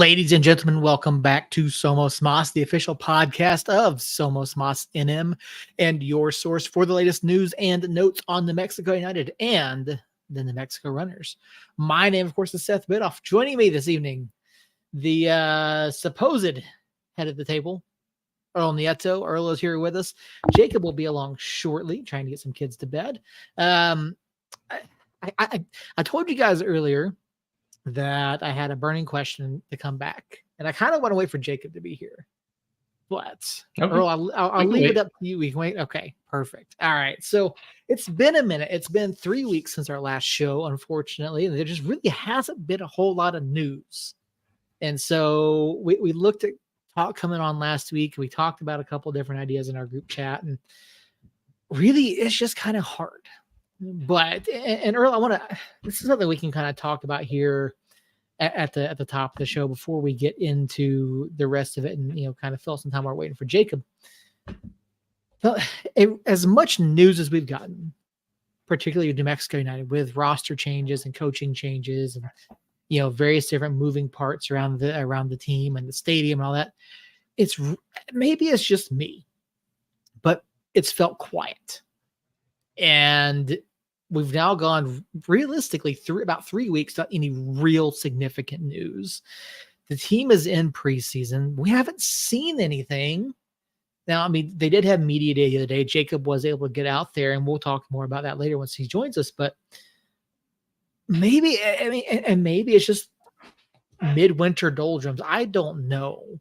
Ladies and gentlemen, welcome back to Somos Mas, the official podcast of Somos Mas NM, and your source for the latest news and notes on New Mexico United and the New Mexico Runners. My name, of course, is Seth Bidoff. Joining me this evening, the supposed head of the table, Earl Nieto. Earl is here with us. Jacob will be along shortly, trying to get some kids to bed. I told you guys earlier that I had a burning question to come back, and I kind of want to wait for Jacob to be here. But okay. Earl, I'll leave it up to you. We can wait. Okay, perfect. All right. So it's been a minute. It's been 3 weeks since our last show, unfortunately, and there just really hasn't been a whole lot of news. And so we looked at talk coming on last week. We talked about a couple different ideas in our group chat, and really, it's just kind of hard. But and Earl, this is something we can kind of talk about here at the top of the show before we get into the rest of it, and kind of fill some time while we're waiting for Jacob. Well, as much news as we've gotten, particularly with New Mexico United, with roster changes and coaching changes, and various different moving parts around the team and the stadium and all that, maybe it's just me, but it's felt quiet. And we've now gone realistically through about 3 weeks without any real significant news. The team is in preseason. We haven't seen anything. Now, I mean, they did have media day the other day. Jacob was able to get out there, and we'll talk more about that later once he joins us. But maybe it's just midwinter doldrums. I don't know.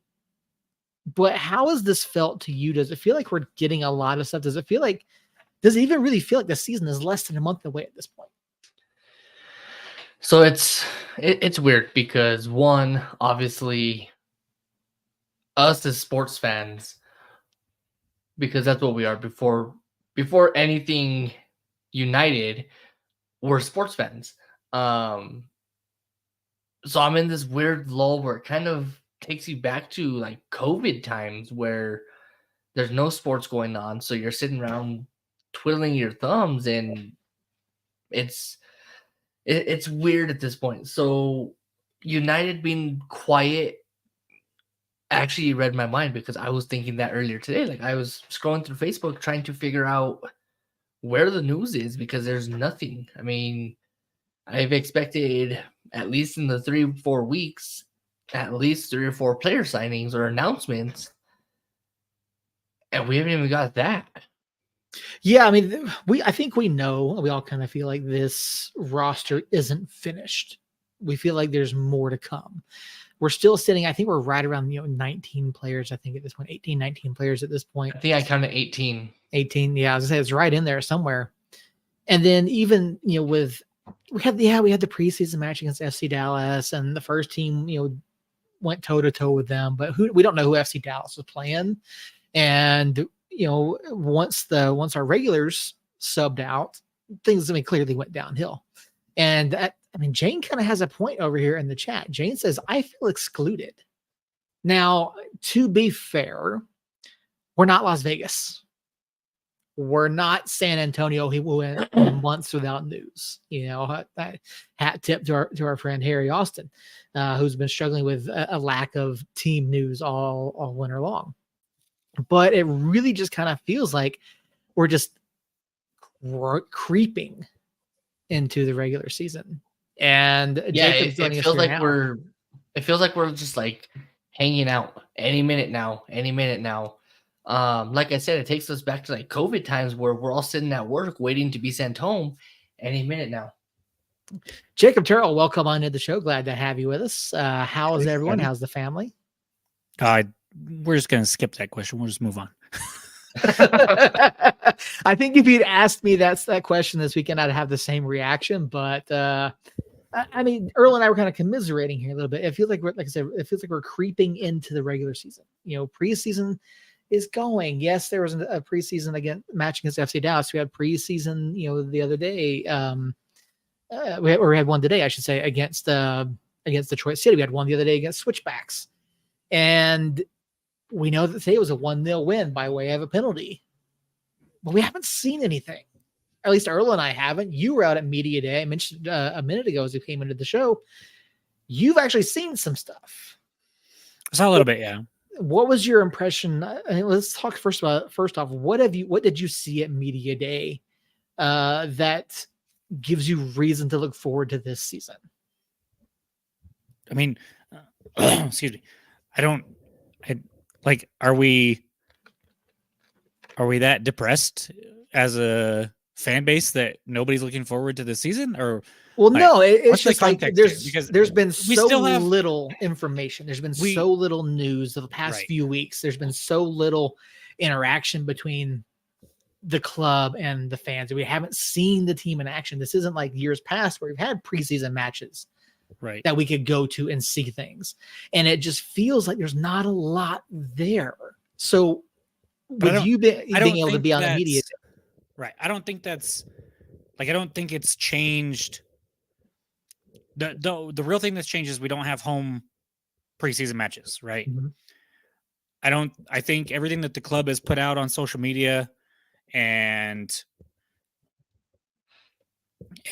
But how has this felt to you? Does it feel like we're getting a lot of stuff? Does it even really feel like the season is less than a month away at this point? So it's weird because, one, obviously us as sports fans, because that's what we are before anything United, we're sports fans. So I'm in this weird lull where it kind of takes you back to like COVID times where there's no sports going on. So you're sitting around twiddling your thumbs, and it's weird at this point. So United being quiet actually read my mind, because I was thinking that earlier today. Like, I was scrolling through Facebook trying to figure out where the news is, because there's nothing. I mean, I've expected, at least in the 3-4 weeks, at least 3 or 4 player signings or announcements, and we haven't even got that. Yeah, I mean, I think we know, we all kind of feel like this roster isn't finished. We feel like there's more to come. We're still sitting, I think we're right around 19 players, I think at this point, 18, 19 players at this point. I think I counted 18. 18, yeah, I was gonna say it's right in there somewhere. And then even, with we had the preseason match against FC Dallas, and the first team, went toe-to-toe with them, but we don't know who FC Dallas was playing. And once our regulars subbed out, things clearly went downhill. And Jane kind of has a point over here in the chat. Jane says, I feel excluded. Now, to be fair, we're not Las Vegas. We're not San Antonio. He went months without news. Hat tip to our friend Harry Austin, who's been struggling with a lack of team news all winter long. But it really just kind of feels like we're just creeping into the regular season. And yeah, it feels like we're just like hanging out any minute now. Like I said, it takes us back to like COVID times where we're all sitting at work waiting to be sent home any minute now. Jacob Terrell, welcome on to the show. Glad to have you with us. How is everyone? How's the family? We're just going to skip that question. We'll just move on. I think if you'd asked me that question this weekend, I'd have the same reaction. But Earl and I were kind of commiserating here a little bit. It feels like it feels like we're creeping into the regular season. Preseason is going. Yes, there was a preseason match against FC Dallas. We had preseason, the other day. We had one today, I should say, against Detroit City. We had one the other day against Switchbacks. And we know that today was a 1-0 win by way of a penalty. But we haven't seen anything. At least Earl and I haven't. You were out at Media Day. I mentioned a minute ago as we came into the show. You've actually seen some stuff. I saw a little bit, yeah. What was your impression? Let's talk first off. What did you see at Media Day that gives you reason to look forward to this season? I mean, excuse me. Are we that depressed as a fan base that nobody's looking forward to this season? Or no, it's just like because there's been so little information. There's been so little news of the past few weeks. There's been so little interaction between the club and the fans. We haven't seen the team in action. This isn't like years past where we've had preseason matches that we could go to and see things. And it just feels like there's not a lot there. So with you being able to be on the media. Right. I don't think that's I don't think it's changed. The real thing that's changed is we don't have home preseason matches, right? Mm-hmm. I think everything that the club has put out on social media and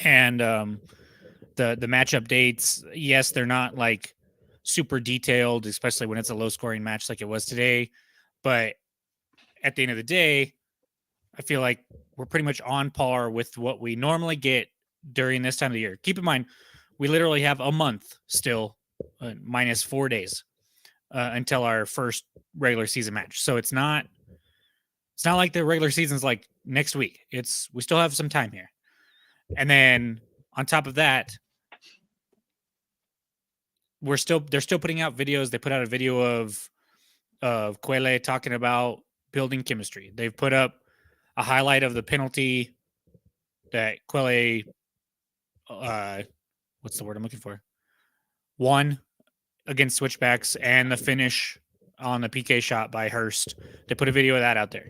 the match updates, yes, they're not like super detailed, especially when it's a low scoring match like it was today. But at the end of the day, I feel like we're pretty much on par with what we normally get during this time of the year. Keep in mind, we literally have a month still, minus 4 days until our first regular season match. So it's not like the regular season's like next week. We still have some time here. And then on top of that, they're still putting out videos. They put out a video of Quele talking about building chemistry. They've put up a highlight of the penalty that Quele, what's the word I'm looking for? Won against Switchbacks, and the finish on the PK shot by Hurst. They put a video of that out there.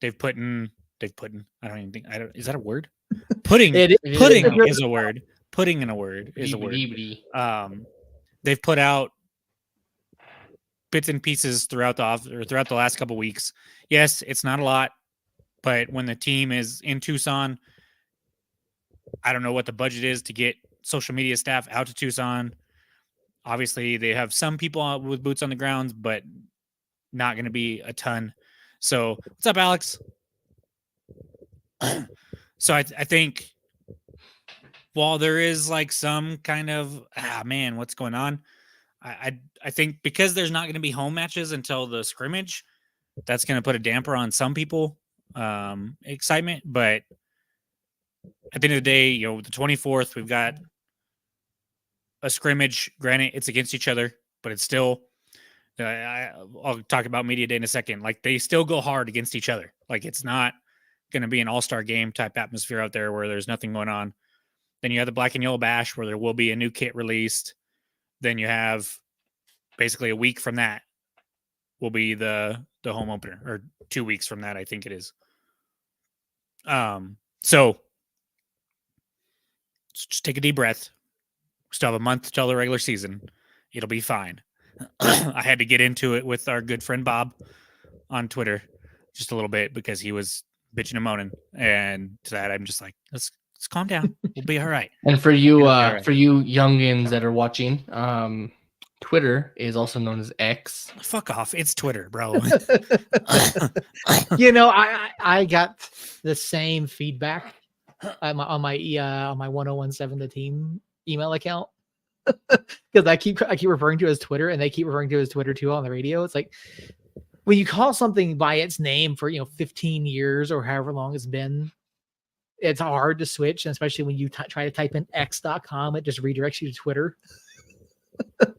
They've put in, I don't even think, is that a word? Pudding is a word. Putting in a word is a word. They've put out bits and pieces throughout the last couple weeks. Yes, it's not a lot, but when the team is in Tucson, I don't know what the budget is to get social media staff out to Tucson. Obviously, they have some people with boots on the grounds, but not going to be a ton. So, what's up, Alex? So, I think while there is like some kind of, what's going on? I think because there's not going to be home matches until the scrimmage, that's going to put a damper on some people excitement. But at the end of the day, the 24th, we've got a scrimmage. Granted, it's against each other, but it's still, I'll talk about Media Day in a second. Like, they still go hard against each other. Like, it's not going to be an all-star game type atmosphere out there where there's nothing going on. Then you have the Black and Yellow Bash where there will be a new kit released. Then you have basically a week from that will be the home opener, or 2 weeks from that, I think it is. So just take a deep breath. We still have a month till the regular season. It'll be fine. I had to get into it with our good friend Bob on Twitter just a little bit because he was bitching and moaning, and to that I'm just like, let's calm down. We'll be all right. And for you, for you youngins that are watching, Twitter is also known as X. Fuck off! It's Twitter, bro. I got the same feedback on my 1017 The Team email account because I keep referring to it as Twitter, and they keep referring to it as Twitter too on the radio. It's like when you call something by its name for 15 years or however long it's been, it's hard to switch, and especially when you try to type in x.com, it just redirects you to Twitter.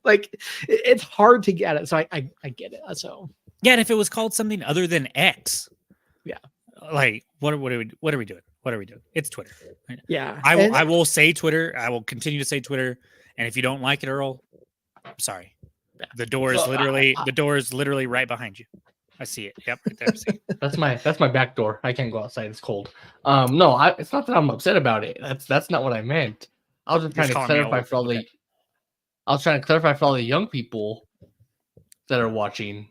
Like, it's hard to get it. So I get it. So yeah, and if it was called something other than X, yeah, like what are we doing? What are we doing? It's Twitter. Yeah, I will say Twitter. I will continue to say Twitter. And if you don't like it, Earl, I'm sorry. Yeah. The door is literally right behind you. I see it. Yep, right there. See it. That's my back door. I can't go outside. It's cold. No, it's not that I'm upset about it. That's not what I meant. I was just trying to clarify for all the. I was trying to clarify for all the young people that are watching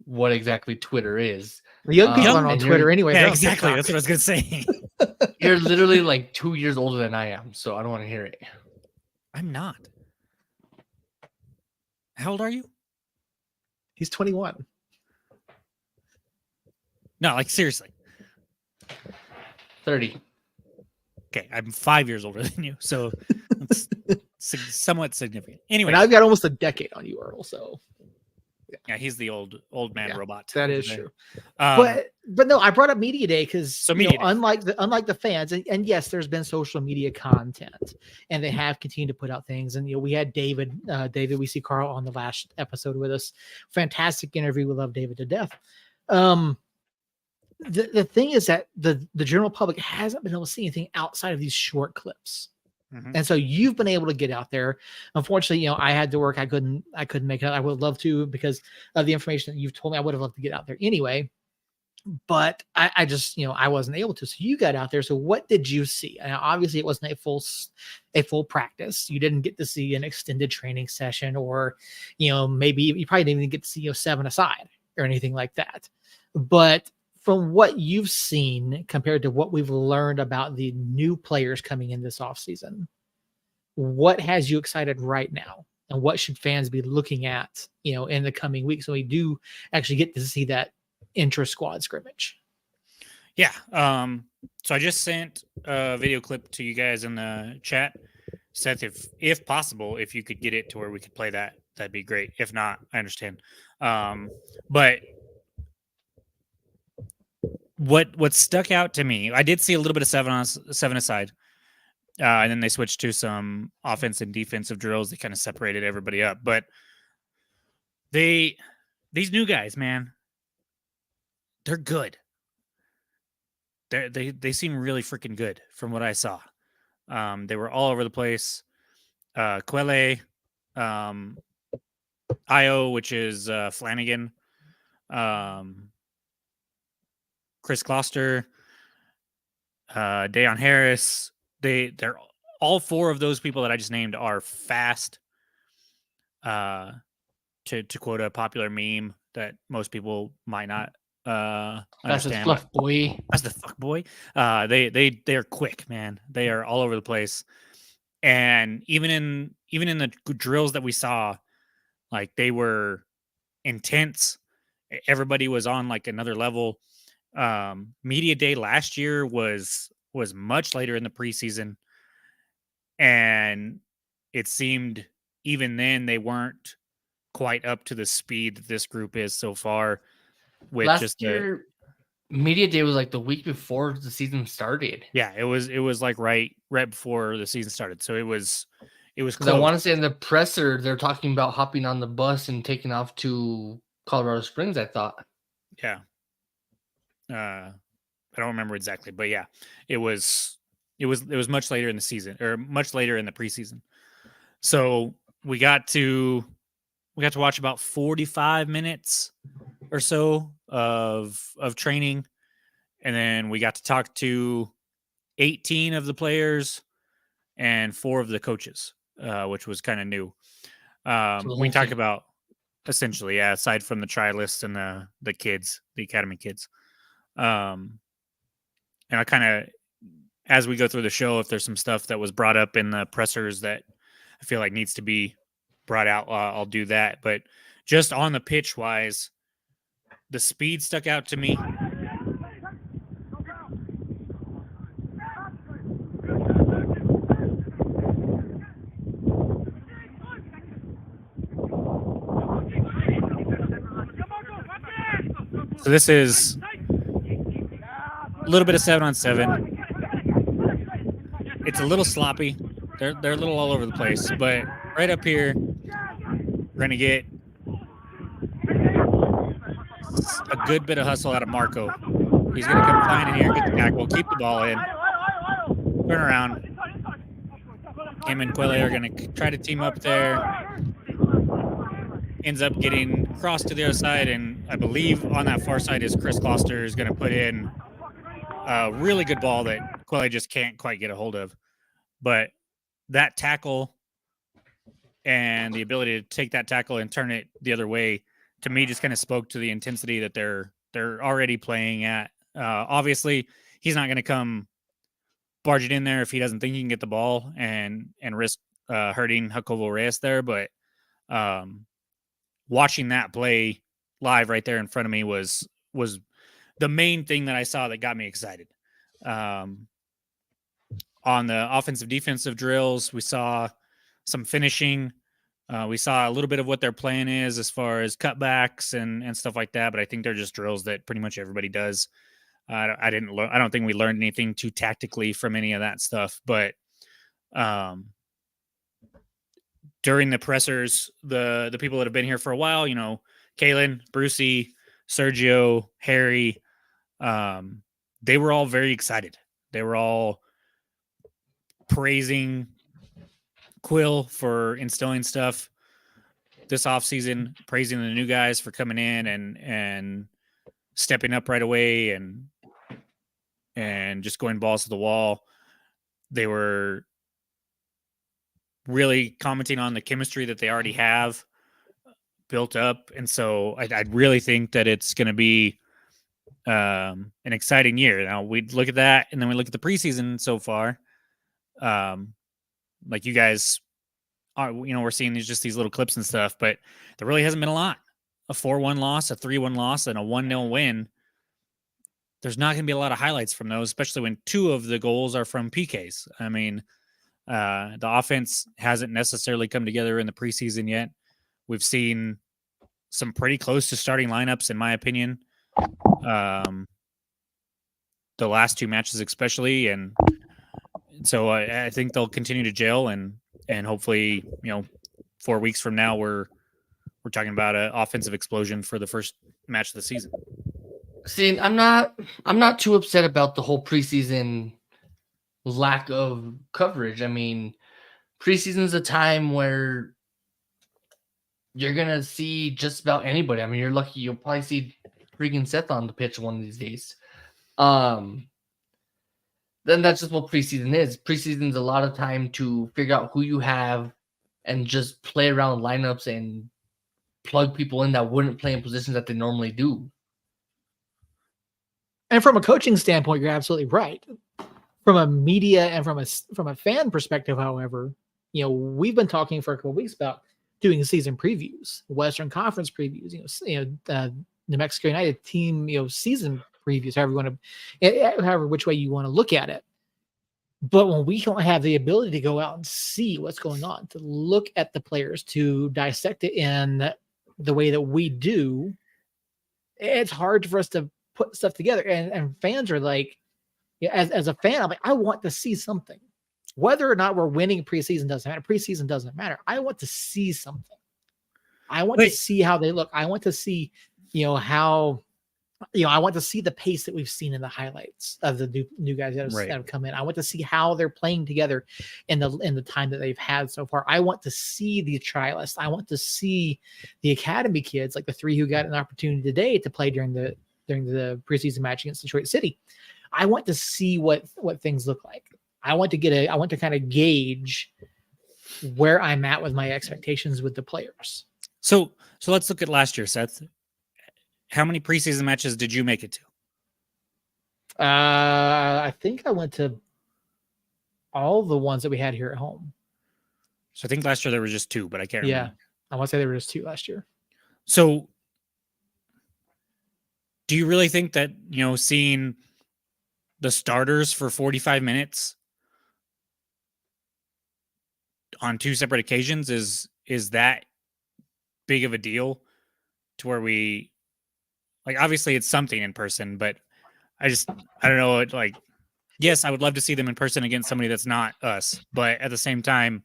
what exactly Twitter is. The young people are on Twitter anyway. Yeah, exactly. That's what I was gonna say. You're literally like 2 years older than I am, so I don't want to hear it. I'm not. How old are you? He's 21. No, like seriously. 30. Okay, I'm 5 years older than you, so it's somewhat significant. Anyway, and I've got almost a decade on you, Earl. So yeah, he's the old man robot. That is true. But no, I brought up media day because unlike the fans, and yes, there's been social media content, and they have continued to put out things. And we had David, we see Carl on the last episode with us. Fantastic interview. We love David to death. The thing is that the general public hasn't been able to see anything outside of these short clips. Mm-hmm. And so you've been able to get out there. Unfortunately, I had to work. I couldn't make it. I would love to because of the information that you've told me. I would have loved to get out there anyway, but I just, I wasn't able to. So you got out there. So what did you see? And obviously it wasn't a full practice. You didn't get to see an extended training session, or, maybe you probably didn't even get to see 7-a-side or anything like that. But from what you've seen compared to what we've learned about the new players coming in this offseason, what has you excited right now? And what should fans be looking at, in the coming weeks when we do actually get to see that intra-squad scrimmage? Yeah. So I just sent a video clip to you guys in the chat. Seth, if possible, if you could get it to where we could play that, that'd be great. If not, I understand. But what stuck out to me, I did see a little bit of 7-a-side, and then they switched to some offense and defensive drills that kind of separated everybody up. But these new guys, man, they're good. They seem really freaking good from what I saw. They were all over the place. Quelle, Io, which is Flanagan, Chris Kloster, Deion Harris. They're all four of those people that I just named are fast. To quote a popular meme that most people might not understand. That's the fluff boy. That's the fuck boy. They're quick, man. They are all over the place. And even in the drills that we saw, like, they were intense. Everybody was on like another level. Media day last year was much later in the preseason, and it seemed even then they weren't quite up to the speed that this group is so far. With last year, media day was like the week before the season started. Yeah, it was like right before the season started. So it was close. I want to say in the presser they're talking about hopping on the bus and taking off to Colorado Springs, I thought. Yeah. I don't remember exactly, but yeah, it was much later in the season, or much later in the preseason. So we got to watch about 45 minutes or so of training, and then we got to talk to 18 of the players and 4 of the coaches, which was kind of new. We talked about essentially, aside from the trialists and the kids, the academy kids. And I kind of, as we go through the show, if there's some stuff that was brought up in the pressers that I feel like needs to be brought out, I'll do that. But just on the pitch wise, the speed stuck out to me. So this is a little bit of 7-on-7. It's a little sloppy. They're a little all over the place, but right up here, we're gonna get a good bit of hustle out of Marco. He's gonna come flying in here, get the tackle, keep the ball in, turn around. Him and Quelle are gonna try to team up there. Ends up getting crossed to the other side, and I believe on that far side is Chris Kloster is going to put in a really good ball that Quelle just can't quite get a hold of. But that tackle and the ability to take that tackle and turn it the other way, to me, just kind of spoke to the intensity that they're already playing at. Obviously, he's not going to come barge it in there if he doesn't think he can get the ball and risk hurting Jacobo Reyes there. But watching that play live right there in front of me was the main thing that I saw that got me excited. On the offensive defensive drills, we saw some finishing. We saw a little bit of what their plan is as far as cutbacks and stuff like that. But I think they're just drills that pretty much everybody does. I don't think we learned anything too tactically from any of that stuff. But during the pressers, the people that have been here for a while, Kalen, Brucey, Sergio, Harry, they were all very excited. They were all praising Quill for instilling stuff this offseason, praising the new guys for coming in and stepping up right away and just going balls to the wall. They were really commenting on the chemistry that they already have built up. And so I really think that it's going to be an exciting year. Now we look at that and then we look at the preseason so far. Like you guys are, we're seeing these little clips and stuff, but there really hasn't been a lot. A 4-1 loss, a 3-1 loss, and a 1-0 win. There's not going to be a lot of highlights from those, especially when 2 of the goals are from PKs. I mean, the offense hasn't necessarily come together in the preseason yet. We've seen some pretty close to starting lineups, in my opinion. The last 2 matches, especially, and so I think they'll continue to gel, and hopefully, 4 weeks from now, we're talking about an offensive explosion for the first match of the season. See, I'm not too upset about the whole preseason lack of coverage. I mean, preseason is a time where you're gonna see just about anybody. I mean, you're lucky you'll probably see freaking Seth on the pitch one of these days. Then that's just what preseason is. Preseason's a lot of time to figure out who you have and just play around lineups and plug people in that wouldn't play in positions that they normally do. And from a coaching standpoint, you're absolutely right. From a media and from a fan perspective, however, we've been talking for a couple of weeks about doing season previews, Western Conference previews, New Mexico United team, season previews, however which way you want to look at it. But when we don't have the ability to go out and see what's going on, to look at the players, to dissect it in the way that we do, it's hard for us to put stuff together. And fans are like, as a fan, I'm like, I want to see something. Whether or not we're winning preseason doesn't matter. Preseason doesn't matter. I want to see something. I want to see how they look. I want to see, how, I want to see the pace that we've seen in the highlights of the new guys that have come in. I want to see how they're playing together in the time that they've had so far. I want to see the trialists. I want to see the academy kids, like the 3 who got an opportunity today to play during the preseason match against Detroit City. I want to see what things look like. I want to kind of gauge where I'm at with my expectations with the players. So let's look at last year, Seth. How many preseason matches did you make it to? I think I went to all the ones that we had here at home. So I think last year there were just 2, but I can't remember. Yeah, I want to say there were just 2 last year. So do you really think that, seeing the starters for 45 minutes on 2 separate occasions is that big of a deal to where we, like, obviously it's something in person, but I don't know. Like, yes, I would love to see them in person against somebody that's not us, but at the same time,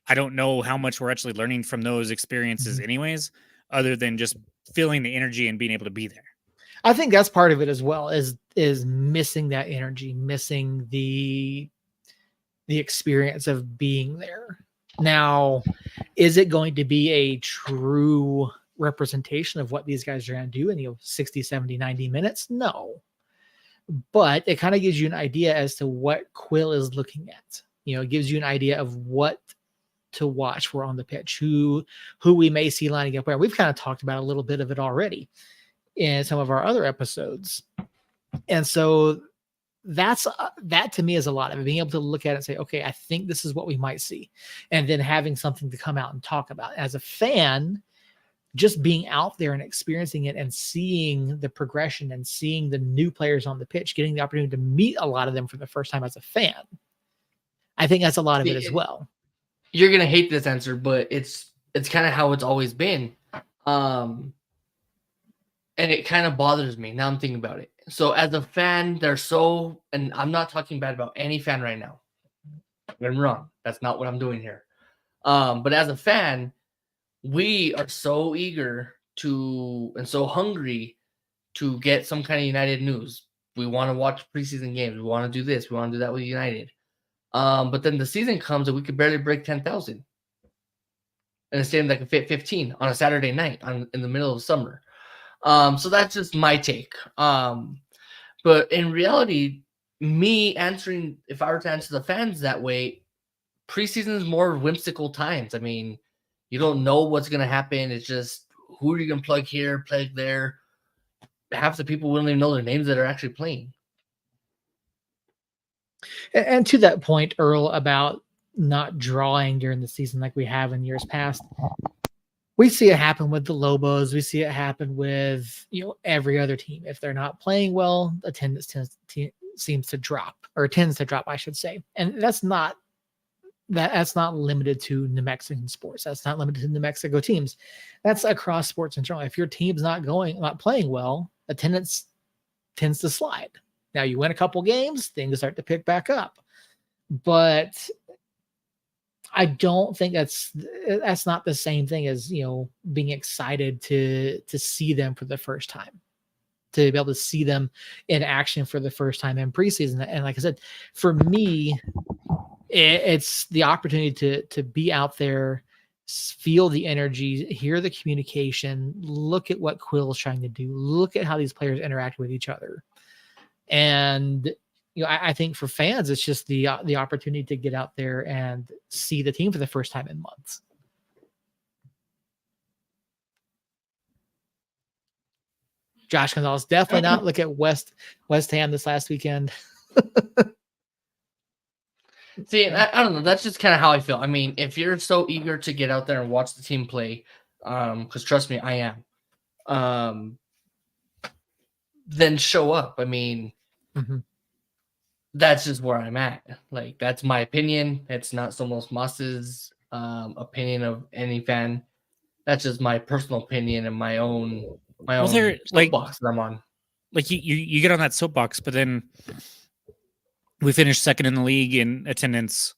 I don't know how much we're actually learning from those experiences anyways, other than just feeling the energy and being able to be there. I think that's part of it as well, is missing that energy, missing the experience of being there. Now, is it going to be a true representation of what these guys are going to do in 60, 70, 90 minutes? No. But it kind of gives you an idea as to what Quill is looking at. It gives you an idea of what to watch for on the pitch, who we may see lining up where. We've kind of talked about a little bit of it already in some of our other episodes. And so that to me is a lot of it, being able to look at it and say, okay, I think this is what we might see. And then having something to come out and talk about. As a fan, just being out there and experiencing it and seeing the progression and seeing the new players on the pitch, getting the opportunity to meet a lot of them for the first time as a fan. I think that's a lot of it as well. You're going to hate this answer, but it's kind of how it's always been. And it kind of bothers me. Now I'm thinking about it. So as a fan, and I'm not talking bad about any fan right now. I'm wrong. That's not what I'm doing here. But as a fan, we are so eager and so hungry to get some kind of United news. We want to watch preseason games. We want to do this. We want to do that with United. But then the season comes and we could barely break 10,000 in a stadium that can fit 15 on a Saturday night in the middle of summer. So that's just my take. But in reality, if I were to answer the fans that way, preseason is more whimsical times. I mean, you don't know what's going to happen. It's just, who are you going to plug here, plug there? Half the people wouldn't even know their names that are actually playing. And to that point, Earl, about not drawing during the season like we have in years past, we see it happen with the Lobos. We see it happen with every other team. If they're not playing well, attendance tends to drop, I should say. And that's not limited to New Mexican sports. That's not limited to New Mexico teams. That's across sports in general. If your team's not playing well, attendance tends to slide. Now you win a couple games, things start to pick back up. But I don't think that's not the same thing as being excited to see them for the first time, to be able to see them in action for the first time in preseason. And like I said, for me, it's the opportunity to be out there, feel the energy, hear the communication, look at what Quill's trying to do, look at how these players interact with each other. And I think for fans, it's just the opportunity to get out there and see the team for the first time in months. Josh Gonzalez, definitely not look at West Ham this last weekend. See, I don't know. That's just kind of how I feel. I mean, if you're so eager to get out there and watch the team play, because trust me, I am, then show up. I mean, that's just where I'm at. Like, that's my opinion. It's not Somos Moss's opinion of any fan. That's just my personal opinion and my own soapbox that I'm on. Like you get on that soapbox, but then we finished second in the league in attendance.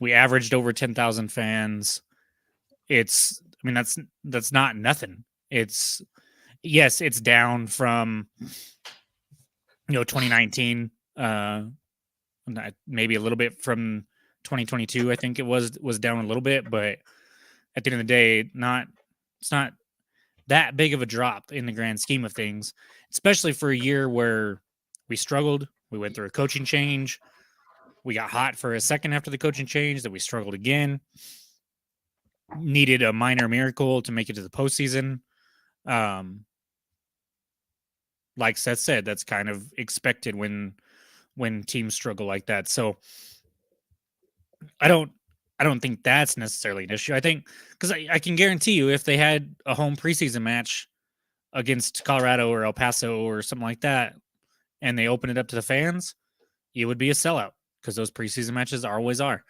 We averaged over 10,000 fans. That's not nothing. It's down from 2019, maybe a little bit from 2022. I think it was down a little bit, but at the end of the day, it's not that big of a drop in the grand scheme of things, especially for a year where we struggled. We went through a coaching change. We got hot for a second after the coaching change, that we struggled again. Needed a minor miracle to make it to the postseason. Like Seth said, that's kind of expected when teams struggle like that. So I don't think that's necessarily an issue. I think, because I can guarantee you, if they had a home preseason match against Colorado or El Paso or something like that, and they open it up to the fans, it would be a sellout, because those preseason matches always are,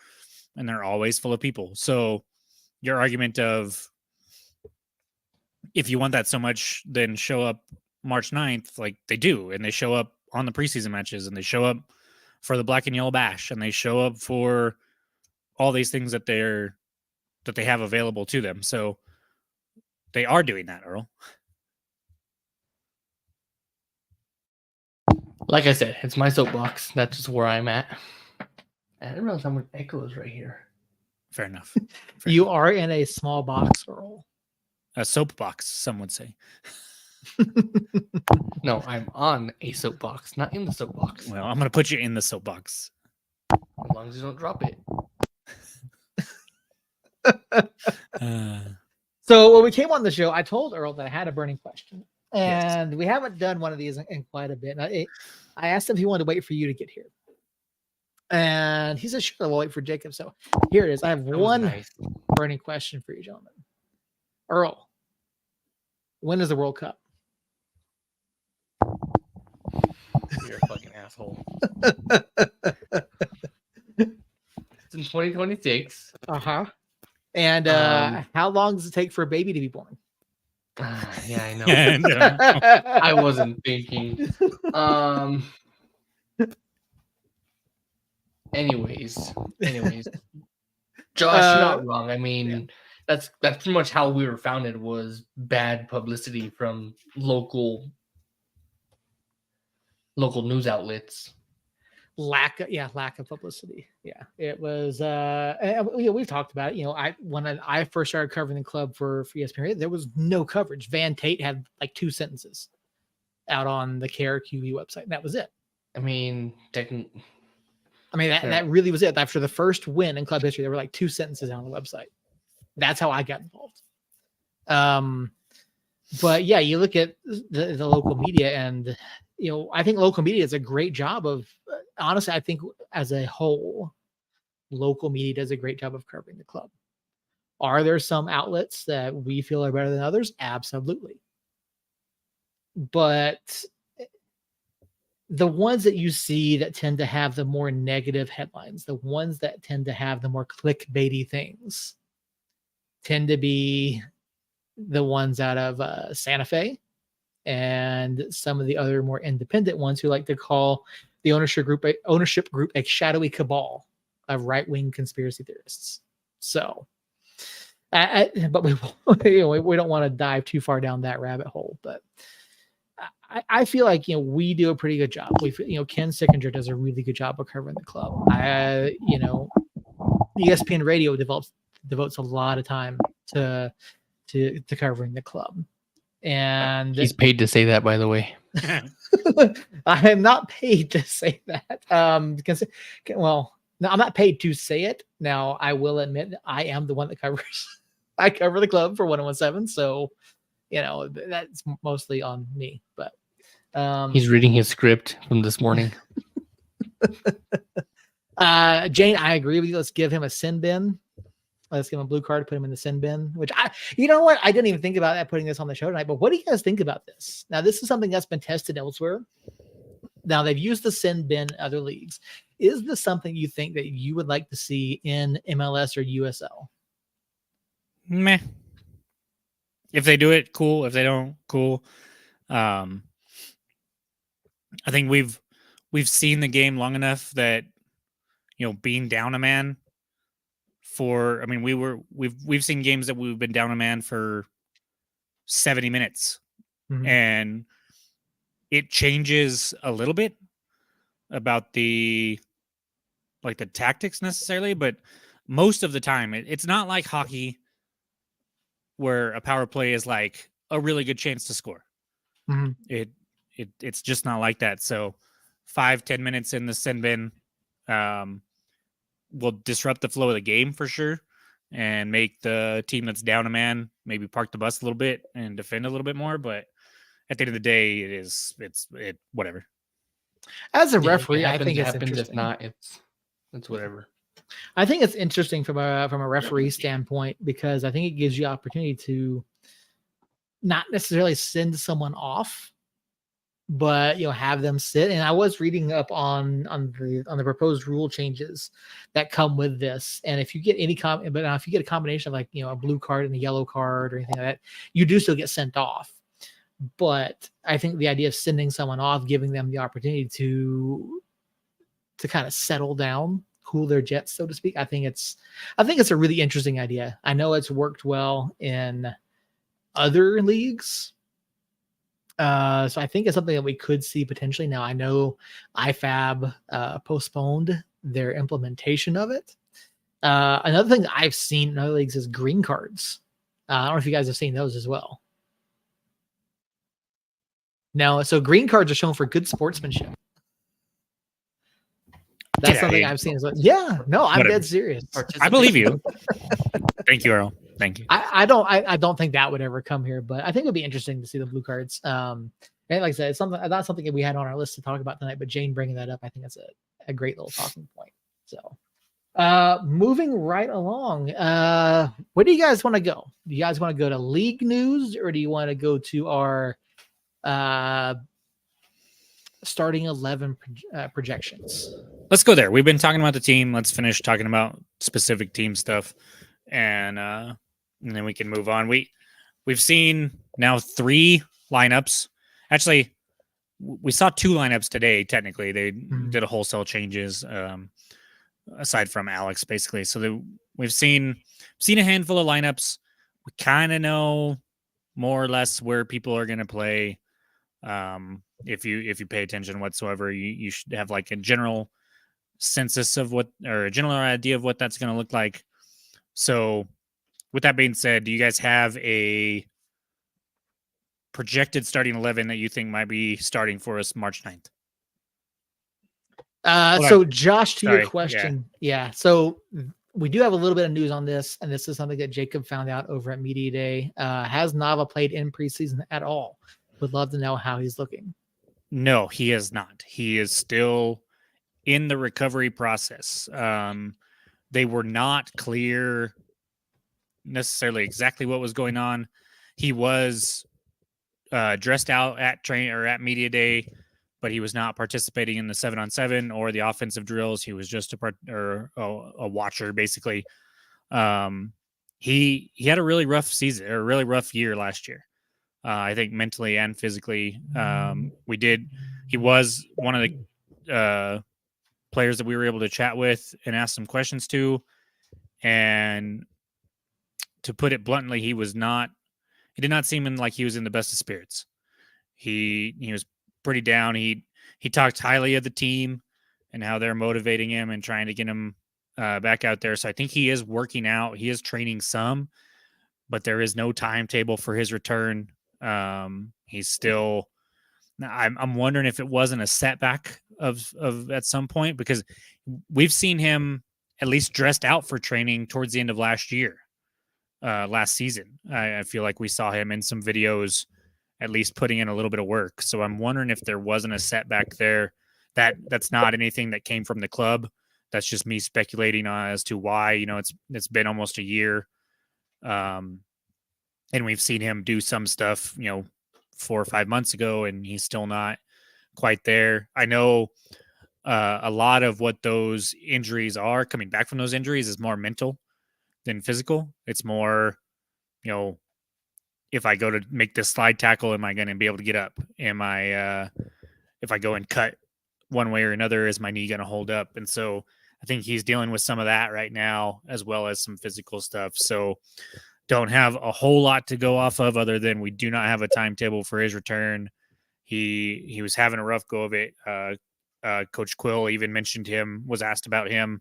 and they're always full of people. So your argument of, if you want that so much, then show up March 9th, like they do, and they show up on the preseason matches, and they show up for the Black and Yellow Bash, and they show up for all these things that they have available to them. So they are doing that, Earl. Like I said, it's my soapbox. That's just where I'm at. I didn't realize how much echo is right here. Fair enough. You are in a small box, Earl. A soapbox, some would say. No, I'm on a soapbox, not in the soapbox. Well, I'm going to put you in the soapbox. As long as you don't drop it. So when we came on the show, I told Earl that I had a burning question. And we haven't done one of these in quite a bit. And I asked him if he wanted to wait for you to get here. And he said, sure, we'll wait for Jacob. So here it is. I have one burning question for you, gentlemen. Earl, When is the World Cup? You're a fucking asshole. It's in 2026. And how long does it take for a baby to be born? Yeah, I know. I wasn't thinking. Anyways, Josh, you're not wrong. I mean, that's pretty much how we were founded, was bad publicity from local news outlets. Lack of publicity. Yeah, it was. We've talked about it. When I first started covering the club for ESPN, there was no coverage. Van Tate had like 2 sentences out on the KRQE website, and that was it. I mean, that really was it. After the first win in club history, there were like 2 sentences on the website. That's how I got involved. But yeah, you look at the local media, and I think local media does a great job of. Honestly, I think as a whole, local media does a great job of covering the club. Are there some outlets that we feel are better than others? Absolutely. But the ones that you see that tend to have the more negative headlines, the ones that tend to have the more clickbaity things, tend to be the ones out of Santa Fe and some of the other more independent ones who like to call the ownership group a shadowy cabal of right-wing conspiracy theorists. So, but we don't want to dive too far down that rabbit hole. But I feel like we do a pretty good job. Ken Sickinger does a really good job of covering the club. ESPN Radio devotes a lot of time to covering the club, and he's paid to say that, by the way. I am not paid to say that. Because, well, no, I'm not paid to say it. Now, I will admit that I am the one that covers. I cover the club for 1017, so that's mostly on me. But he's reading his script from this morning. Jane, I agree with you. Let's give him a sin bin. Let's give him a blue card, put him in the sin bin, which I didn't even think about that, putting this on the show tonight, but what do you guys think about this? Now, this is something that's been tested elsewhere. Now, they've used the sin bin in other leagues. Is this something you think that you would like to see in MLS or USL? Meh. If they do it, cool. If they don't, cool. I think we've seen the game long enough that, being down a man we've seen games that we've been down a man for 70 minutes, and it changes a little bit about the tactics necessarily, but most of the time it's not like hockey where a power play is like a really good chance to score. It's just not like that. So 5-10 minutes in the sin bin will disrupt the flow of the game for sure, and make the team that's down a man maybe park the bus a little bit and defend a little bit more. But at the end of the day, it's whatever. As a referee, I think it's happens. Interesting. If not, it's whatever. I think it's interesting from a referee standpoint, because I think it gives you opportunity to not necessarily send someone off, but have them sit. And I was reading up on the proposed rule changes that come with this. And if you get if you get a combination of like a blue card and a yellow card or anything like that, you do still get sent off. But I think the idea of sending someone off, giving them the opportunity to kind of settle down, cool their jets, so to speak, I think it's a really interesting idea. I know it's worked well in other leagues. So I think it's something that we could see potentially. Now, I know IFAB postponed their implementation of it. Another thing that I've seen in other leagues is green cards. I don't know if you guys have seen those as well. Now, so green cards are shown for good sportsmanship. That's something I've seen as well. Yeah, no, I'm dead serious. I believe you. Thank you, Earl. Thank you. I don't think that would ever come here, but I think it'd be interesting to see the blue cards. And like I said, it's not something that we had on our list to talk about tonight, but Jane bringing that up, I think that's a great little talking point. So, Moving right along. Where do you guys want to go? Do you guys want to go to league news, or do you want to go to our starting 11 projections? Let's go there. We've been talking about the team. Let's finish talking about specific team stuff, and then we can move on. We've seen now 3 lineups. Actually, we saw 2 lineups today. Technically, they did a wholesale changes. Aside from Alex, basically, so we've seen a handful of lineups. We kind of know more or less where people are going to play. If you pay attention whatsoever, you should have like a general census of what, or a general idea of what that's going to look like. So with that being said, do you guys have a projected starting 11 that you think might be starting for us March 9th? So Josh, to your question, yeah. So we do have a little bit of news on this, and this is something that Jacob found out over at Media Day. Has Nava played in preseason at all? Would love to know how he's looking. No, he has not. He is still in the recovery process. They were not clear necessarily exactly what was going on. He was dressed out at train or at Media Day, but he was not participating in the 7-on-7 or the offensive drills. He was just a watcher, basically. He had a really rough season, or a really rough year last year. I think mentally and physically. He was one of the players that we were able to chat with and ask some questions to. And to put it bluntly, he did not seem like he was in the best of spirits. He was pretty down. He talked highly of the team and how they're motivating him and trying to get him back out there. So I think he is working out. He is training some, but there is no timetable for his return. He's still. I'm wondering if it wasn't a setback of at some point, because we've seen him at least dressed out for training towards the end of last season. I feel like we saw him in some videos, at least putting in a little bit of work. So I'm wondering if there wasn't a setback there. That's not anything that came from the club. That's just me speculating as to why. It's been almost a year, and we've seen him do some stuff, 4 or 5 months ago, and he's still not quite there. I know a lot of what those injuries are, coming back from those injuries, is more mental than physical. It's more, if I go to make this slide tackle, am I going to be able to get up? If I go and cut one way or another, is my knee going to hold up? And so I think he's dealing with some of that right now, as well as some physical stuff. So don't have a whole lot to go off of, other than we do not have a timetable for his return. He was having a rough go of it. Coach Quill even mentioned him, was asked about him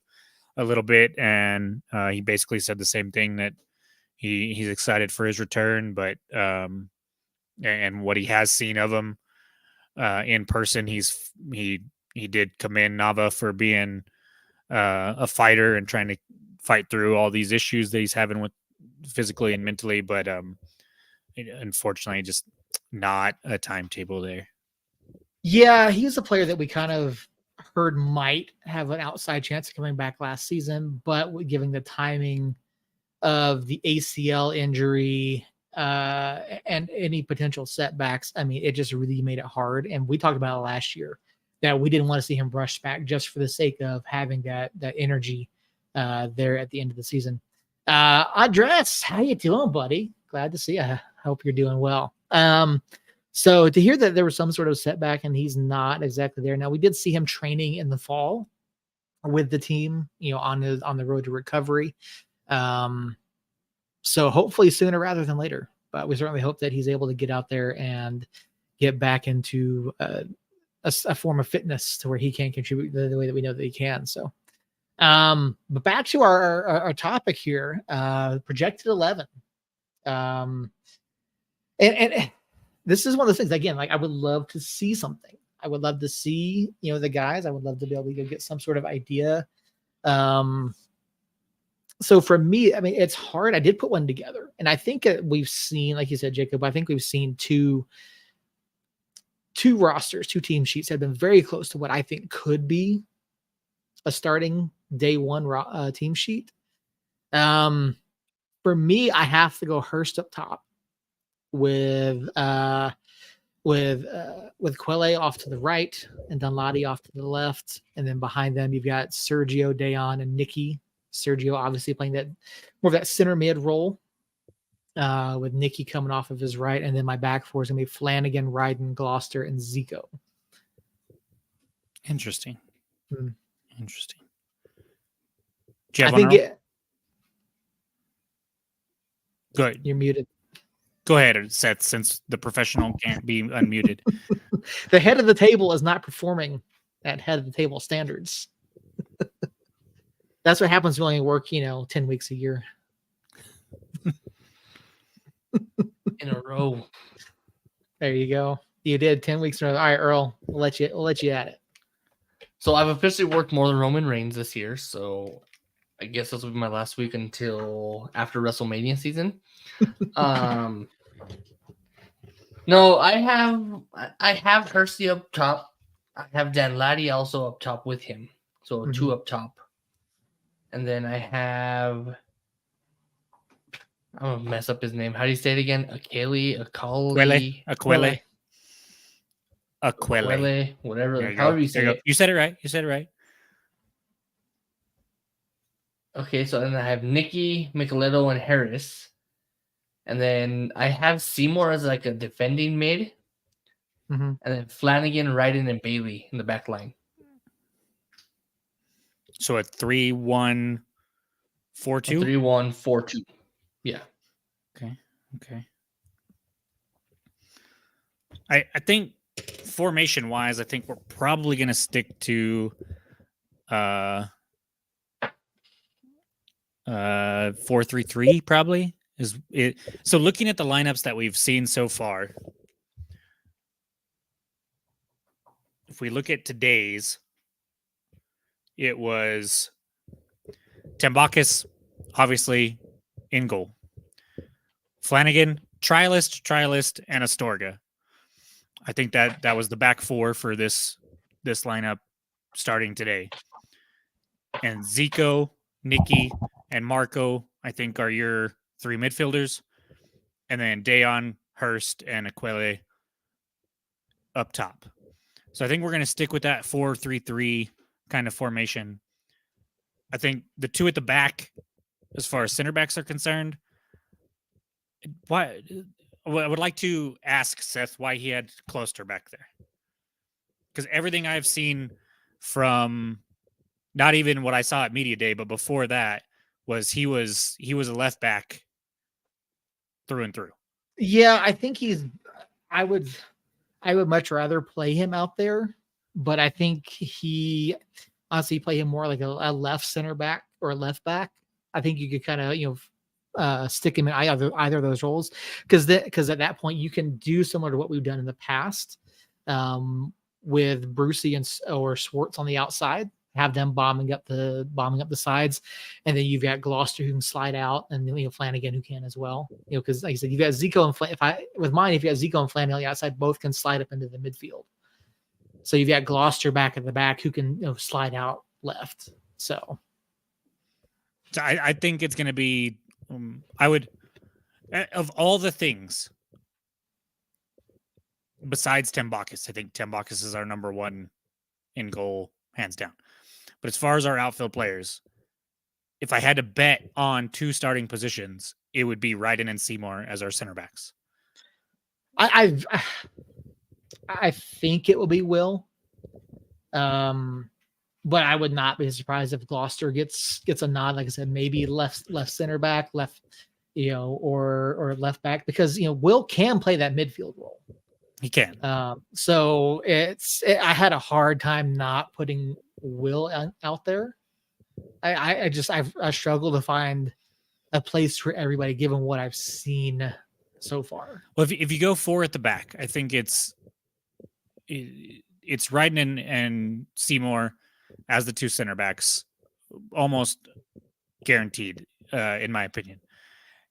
a little bit, and he basically said the same thing, that he's excited for his return, but and what he has seen of him in person, he did commend Nava for being a fighter and trying to fight through all these issues that he's having with physically and mentally, but unfortunately just not a timetable there. Yeah, he's a player that we kind of heard might have an outside chance of coming back last season, but given the timing of the ACL injury and any potential setbacks, I mean, it just really made it hard. And we talked about it last year, that we didn't want to see him rush back just for the sake of having that energy there at the end of the season. Andres, how you doing, buddy? Glad to see you. I hope you're doing well. So to hear that there was some sort of setback and he's not exactly there now, we did see him training in the fall with the team, on the road to recovery. So hopefully sooner rather than later, but we certainly hope that he's able to get out there and get back into a form of fitness to where he can contribute the way that we know that he can. So, but back to our topic here, projected 11. And this is one of the things, again, like I would love to see something. I would love to see, the guys. I would love to be able to get some sort of idea. So for me, I mean, it's hard. I did put one together, and I think we've seen, like you said, Jacob, I think we've seen two rosters, 2 team sheets have been very close to what I think could be a starting day one team sheet. For me, I have to go Hurst up top with Quelle off to the right and Dunladi off to the left, and then behind them you've got Sergio, Dayon, and Nicky. Sergio obviously playing that more of that center mid role, with Nicky coming off of his right, and then my back four is gonna be Flanagan, Ryden, Gloucester, and Zico. Interesting. Hmm. Interesting. I think Go ahead. You're muted. Go ahead, Seth, since the professional can't be unmuted. The head of the table is not performing at head of the table standards. That's what happens when you only work, 10 weeks a year. In a row. There you go. You did 10 weeks in a row. All right, Earl, we'll let you at it. So I've officially worked more than Roman Reigns this year, so I guess this will be my last week until after WrestleMania season. No, I have Hersey up top. I have Dunladi also up top with him. So two up top. And then I have, I'm gonna mess up his name. How do you say it again? Aquele, whatever. However you say it. You said it right. Okay, so then I have Nicky, Micheletto, and Harris. And then I have Seymour as like a defending mid. And then Flanagan, Ryden, and Bailey in the back line. So a 3-1-4-2? 3-1-4-2. Yeah. Okay. I think formation wise, I think we're probably gonna stick to 4-3-3 probably. Is it so looking at the lineups that we've seen so far, if we look at today's, it was Tambakis, obviously, in goal. Flanagan, Trialist, and Astorga. I think that was the back four for this lineup starting today. And Zico, Nicky, and Marco, I think, are your three midfielders. And then Dayon, Hurst, and Aquele up top. So I think we're going to stick with that 4-3-3 kind of formation. I think the two at the back, as far as center backs are concerned, I would like to ask Seth why he had Closter back there. Because everything I've seen from not even what I saw at Media Day, but before that, was he was a left back through and through. Yeah, I think I would much rather play him out there, but I think he honestly play him more like a left center back or a left back. I think you could kind of stick him in either of those roles, because at that point you can do similar to what we've done in the past, with Brucey or Swartz on the outside, have them bombing up the sides, and then you've got Gloucester who can slide out, and Flanagan who can as well. Because like I said, you've got Zico and if you got Zico and Flanagan on the outside, both can slide up into the midfield. So you've got Gloucester back at the back who can slide out left. So I think it's going to be. I would, of all the things besides Tambakis, I think Tambakis is our number one in goal, hands down. But as far as our outfield players, if I had to bet on two starting positions, it would be Ryden and Seymour as our center backs. I think it will be Will, but I would not be surprised if Gloucester gets a nod. Like I said, maybe left center back, left, or left back, because Will can play that midfield role. He can. So I had a hard time not putting Will out there. I struggle to find a place for everybody given what I've seen so far. Well, if you go four at the back, I think it's Ryden and Seymour as the two center backs, almost guaranteed, in my opinion.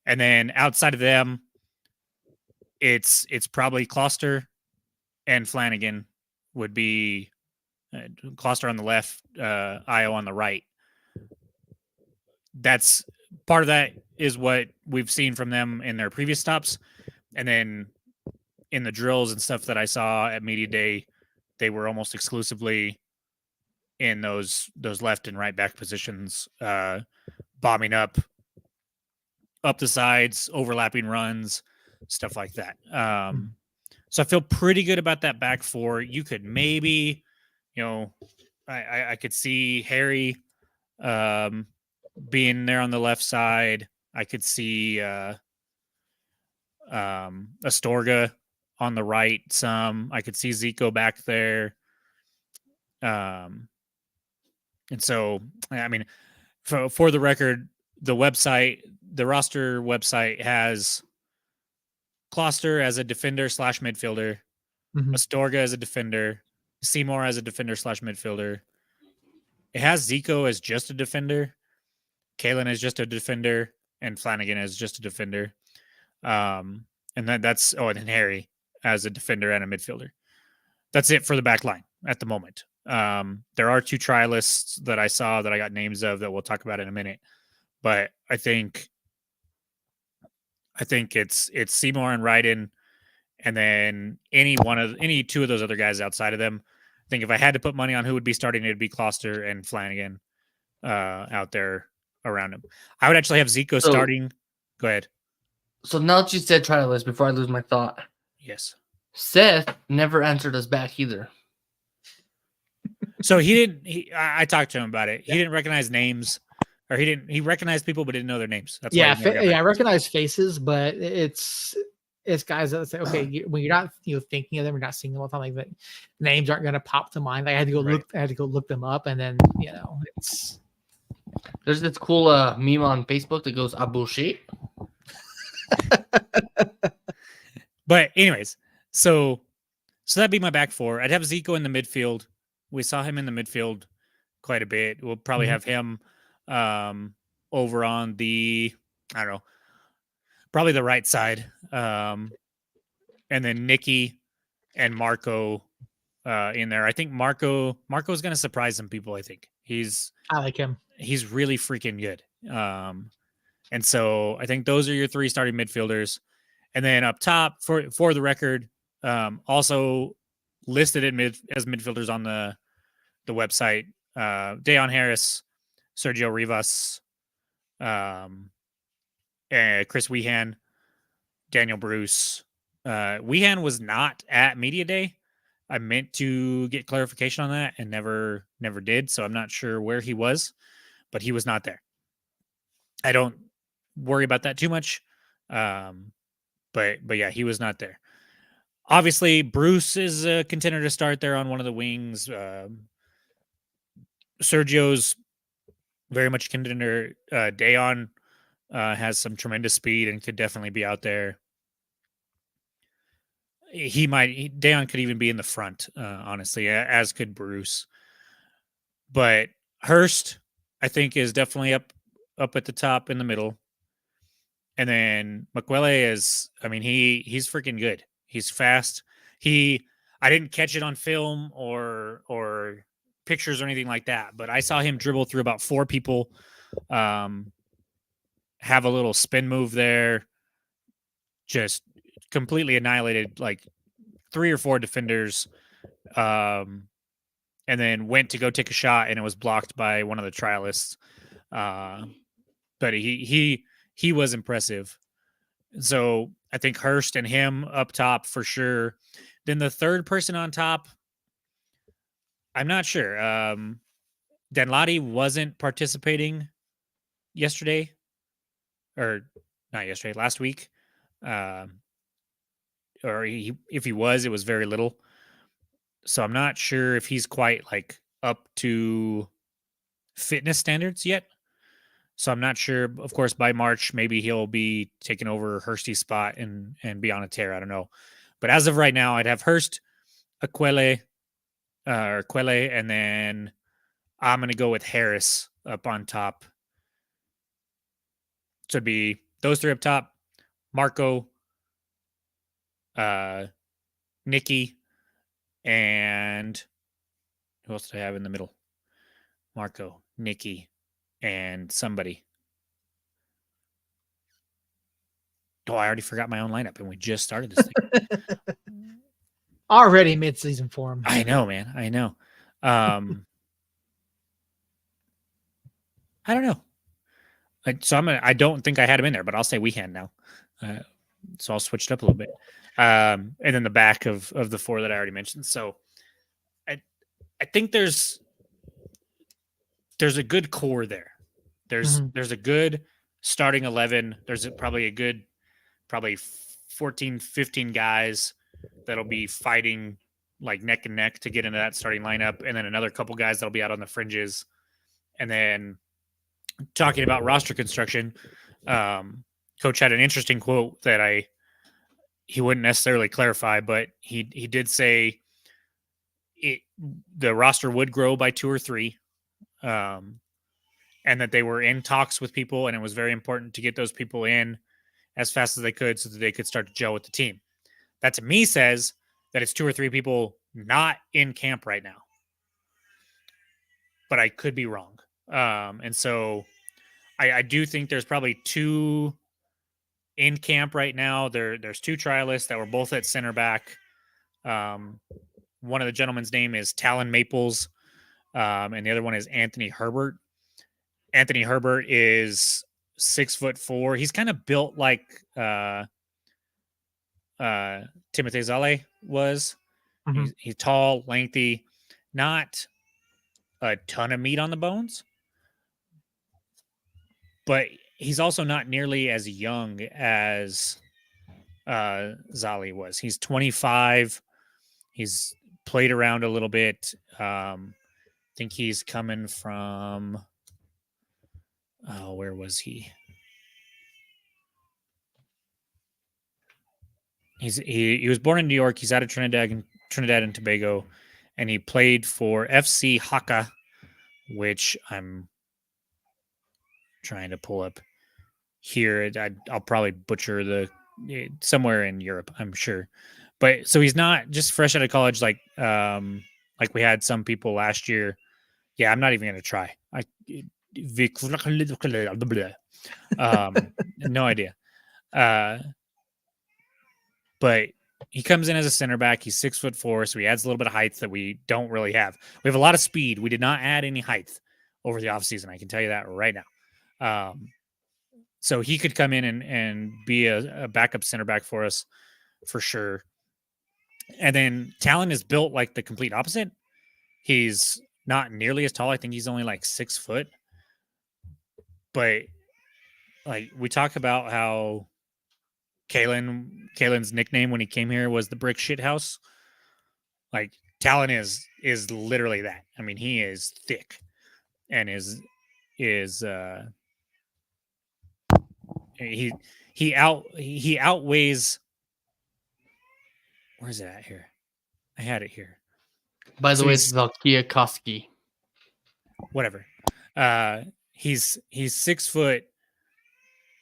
And then outside of them, it's probably Closter and Flanagan would be Kloster on the left, Io on the right. That's part of that is what we've seen from them in their previous stops. And then in the drills and stuff that I saw at Media Day, they were almost exclusively in those left and right back positions, bombing up the sides, overlapping runs, stuff like that. So I feel pretty good about that back four. You could maybe, I could see Harry being there on the left side. I could see Astorga on the right some. I could see Zico back there. And so, I mean, for the record, the roster website has Kloster as a defender / midfielder, Astorga as a defender, Seymour as a defender / midfielder. It has Zico as just a defender, Kalen as just a defender, and Flanagan as just a defender. And that's and then Harry as a defender and a midfielder. That's it for the back line at the moment. There are 2 trialists that I saw that I got names of that we'll talk about in a minute. But I think it's Seymour and Ryden, and then any 2 of those other guys outside of them. I think if I had to put money on who would be starting, it'd be Kloster and Flanagan out there around him. I would actually have Zico starting. Go ahead. So now that you said trialist, before I lose my thought. Yes. Seth never answered us back either. So he didn't. I talked to him about it. He didn't recognize names, or he recognized people but didn't know their names. That's I recognize faces, but it's guys that say, okay, when you're not thinking of them, you're not seeing them all the time. Like the names aren't going to pop to mind. I had to go look them up, and then it's. There's this cool meme on Facebook that goes "bullshit." But anyways, so that'd be my back four. I'd have Zico in the midfield. We saw him in the midfield quite a bit. We'll probably have him over on the, I don't know, probably the right side. And then Nicky and Marco in there. I think Marco's going to surprise some people. I think I like him. He's really freaking good. And so I think those are your 3 starting midfielders. And then up top, for the record, also listed as midfielders on the website, Dejon Harris, Sergio Rivas, Chris Wehan, Daniel Bruce. Wehan was not at Media Day. I meant to get clarification on that and never did. So I'm not sure where he was, but he was not there. I don't worry about that too much. But yeah, he was not there. Obviously, Bruce is a contender to start there on one of the wings. Sergio's very much contender. Dejon has some tremendous speed and could definitely be out there. Dejon could even be in the front, honestly, as could Bruce. But Hurst, I think, is definitely up at the top in the middle. And then Makwele he's freaking good. He's fast. I didn't catch it on film or pictures or anything like that, but I saw him dribble through about 4 people, have a little spin move there, just completely annihilated like 3 or 4 defenders, and then went to go take a shot, and it was blocked by one of the trialists. But he was impressive. So I think Hurst and him up top for sure. Then the third person on top, I'm not sure. Danladi wasn't participating yesterday, or not yesterday, last week. Or if he was, it was very little. So I'm not sure if he's quite like up to fitness standards yet. So I'm not sure. Of course, by March, maybe he'll be taking over Hursty's spot and be on a tear. I don't know. But as of right now, I'd have Hurst, Quele, and then I'm going to go with Harris up on top. So it'd be those 3 up top, Marco, Nicky, and Who else did I have in the middle? Marco, Nikki, and somebody. Oh, I already forgot my own lineup, and we just started this thing. Already mid-season form. I know, man. I know. I don't know. I don't think I had him in there, but I'll say Weekend now. So I'll switch it up a little bit. And then the back of the 4 that I already mentioned. So I think there's a good core there. There's a good starting 11. There's probably 14, 15 guys that'll be fighting like neck and neck to get into that starting lineup, and then another couple guys that'll be out on the fringes. And then talking about roster construction, Coach had an interesting quote that he wouldn't necessarily clarify, but he did say the roster would grow by 2 or 3, and that they were in talks with people, and it was very important to get those people in as fast as they could so that they could start to gel with the team. That to me says that it's 2 or 3 people not in camp right now, but I could be wrong. And so I do think there's probably 2 in camp right now. There's 2 trialists that were both at center back. One of the gentlemen's name is Talon Maples, and the other one is Anthony Herbert. Anthony Herbert is 6'4". He's kind of built like Timothy Zale was. Mm-hmm. He's tall, lengthy, not a ton of meat on the bones, but he's also not nearly as young as Zali was. He's 25. He's played around a little bit. I think he's coming from where was he? He was born in New York. He's out of Trinidad and Tobago, and he played for FC Haka, which I'm trying to pull up here. I'll probably butcher somewhere in Europe, I'm sure. But so he's not just fresh out of college like we had some people last year. Yeah, I'm not even going to try. No idea. But he comes in as a center back. He's 6'4", so he adds a little bit of height that we don't really have. We have a lot of speed. We did not add any height over the offseason. I can tell you that right now. So he could come in and be a backup center back for us for sure. And then Talon is built like the complete opposite. He's not nearly as tall. I think he's only like 6 foot. But like we talk about how Kalen's nickname when he came here was the brick shit house. Like Talon is literally that. I mean, he is thick and he outweighs. Where's it at here? I had it here. By the way, it's Valkiakoski. Whatever. He's 6 foot,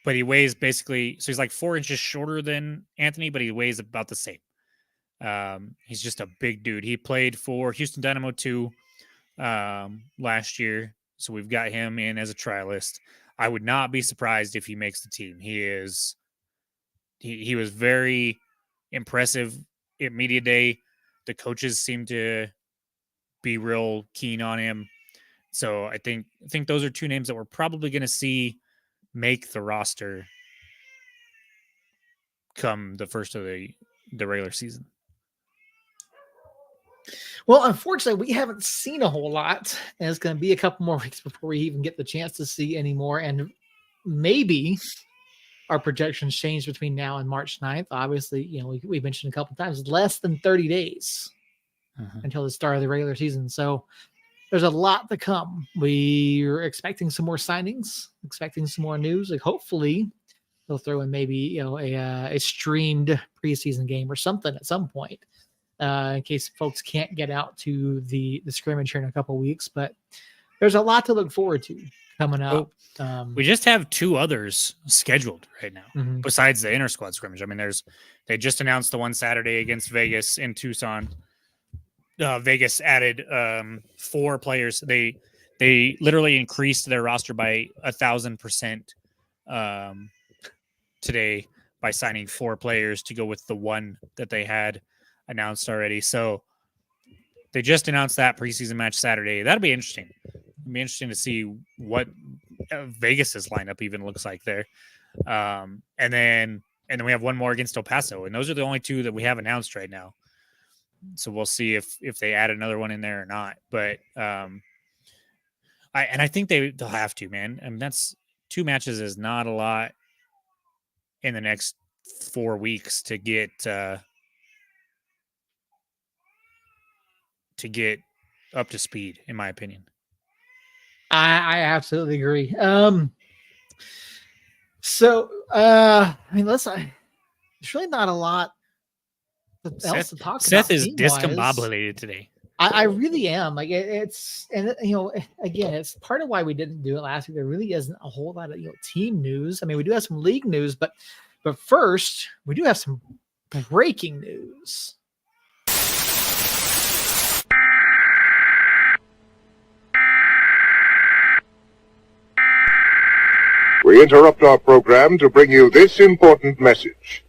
but he weighs basically, so he's like 4 inches shorter than Anthony, but he weighs about the same. He's just a big dude. He played for Houston Dynamo 2 last year, so we've got him in as a trialist. I would not be surprised if he makes the team. He was very impressive at media day. The coaches seem to be real keen on him. So I think those are 2 names that we're probably going to see make the roster come the first of the regular season. Well, unfortunately, we haven't seen a whole lot, and it's going to be a couple more weeks before we even get the chance to see any more. And maybe our projections change between now and March 9th. Obviously, we mentioned a couple of times, less than 30 days until the start of the regular season. So there's a lot to come. We're expecting some more signings, expecting some more news. Like hopefully they'll throw in maybe a streamed preseason game or something at some point, in case folks can't get out to the scrimmage here in a couple of weeks. But there's a lot to look forward to coming up. We just have 2 others scheduled right now besides the inter-squad scrimmage. I mean, they just announced the one Saturday against Vegas in Tucson. Vegas added 4 players. They literally increased their roster by 1,000% today by signing 4 players to go with the one that they had announced already. So they just announced that preseason match Saturday. That'll be interesting. It'll be interesting to see what Vegas's lineup even looks like there. And then we have one more against El Paso, and those are the only 2 that we have announced right now. So we'll see if they add another one in there or not. But I think they'll have to, man. I mean, that's 2 matches is not a lot in the next 4 weeks to get up to speed, in my opinion. I absolutely agree. So I mean, there's really not a lot else to talk about. Seth is discombobulated today. I really am. Like it's, and again, it's part of why we didn't do it last week. There really isn't a whole lot of team news. I mean, we do have some league news, but first we do have some breaking news. We interrupt our program to bring you this important message.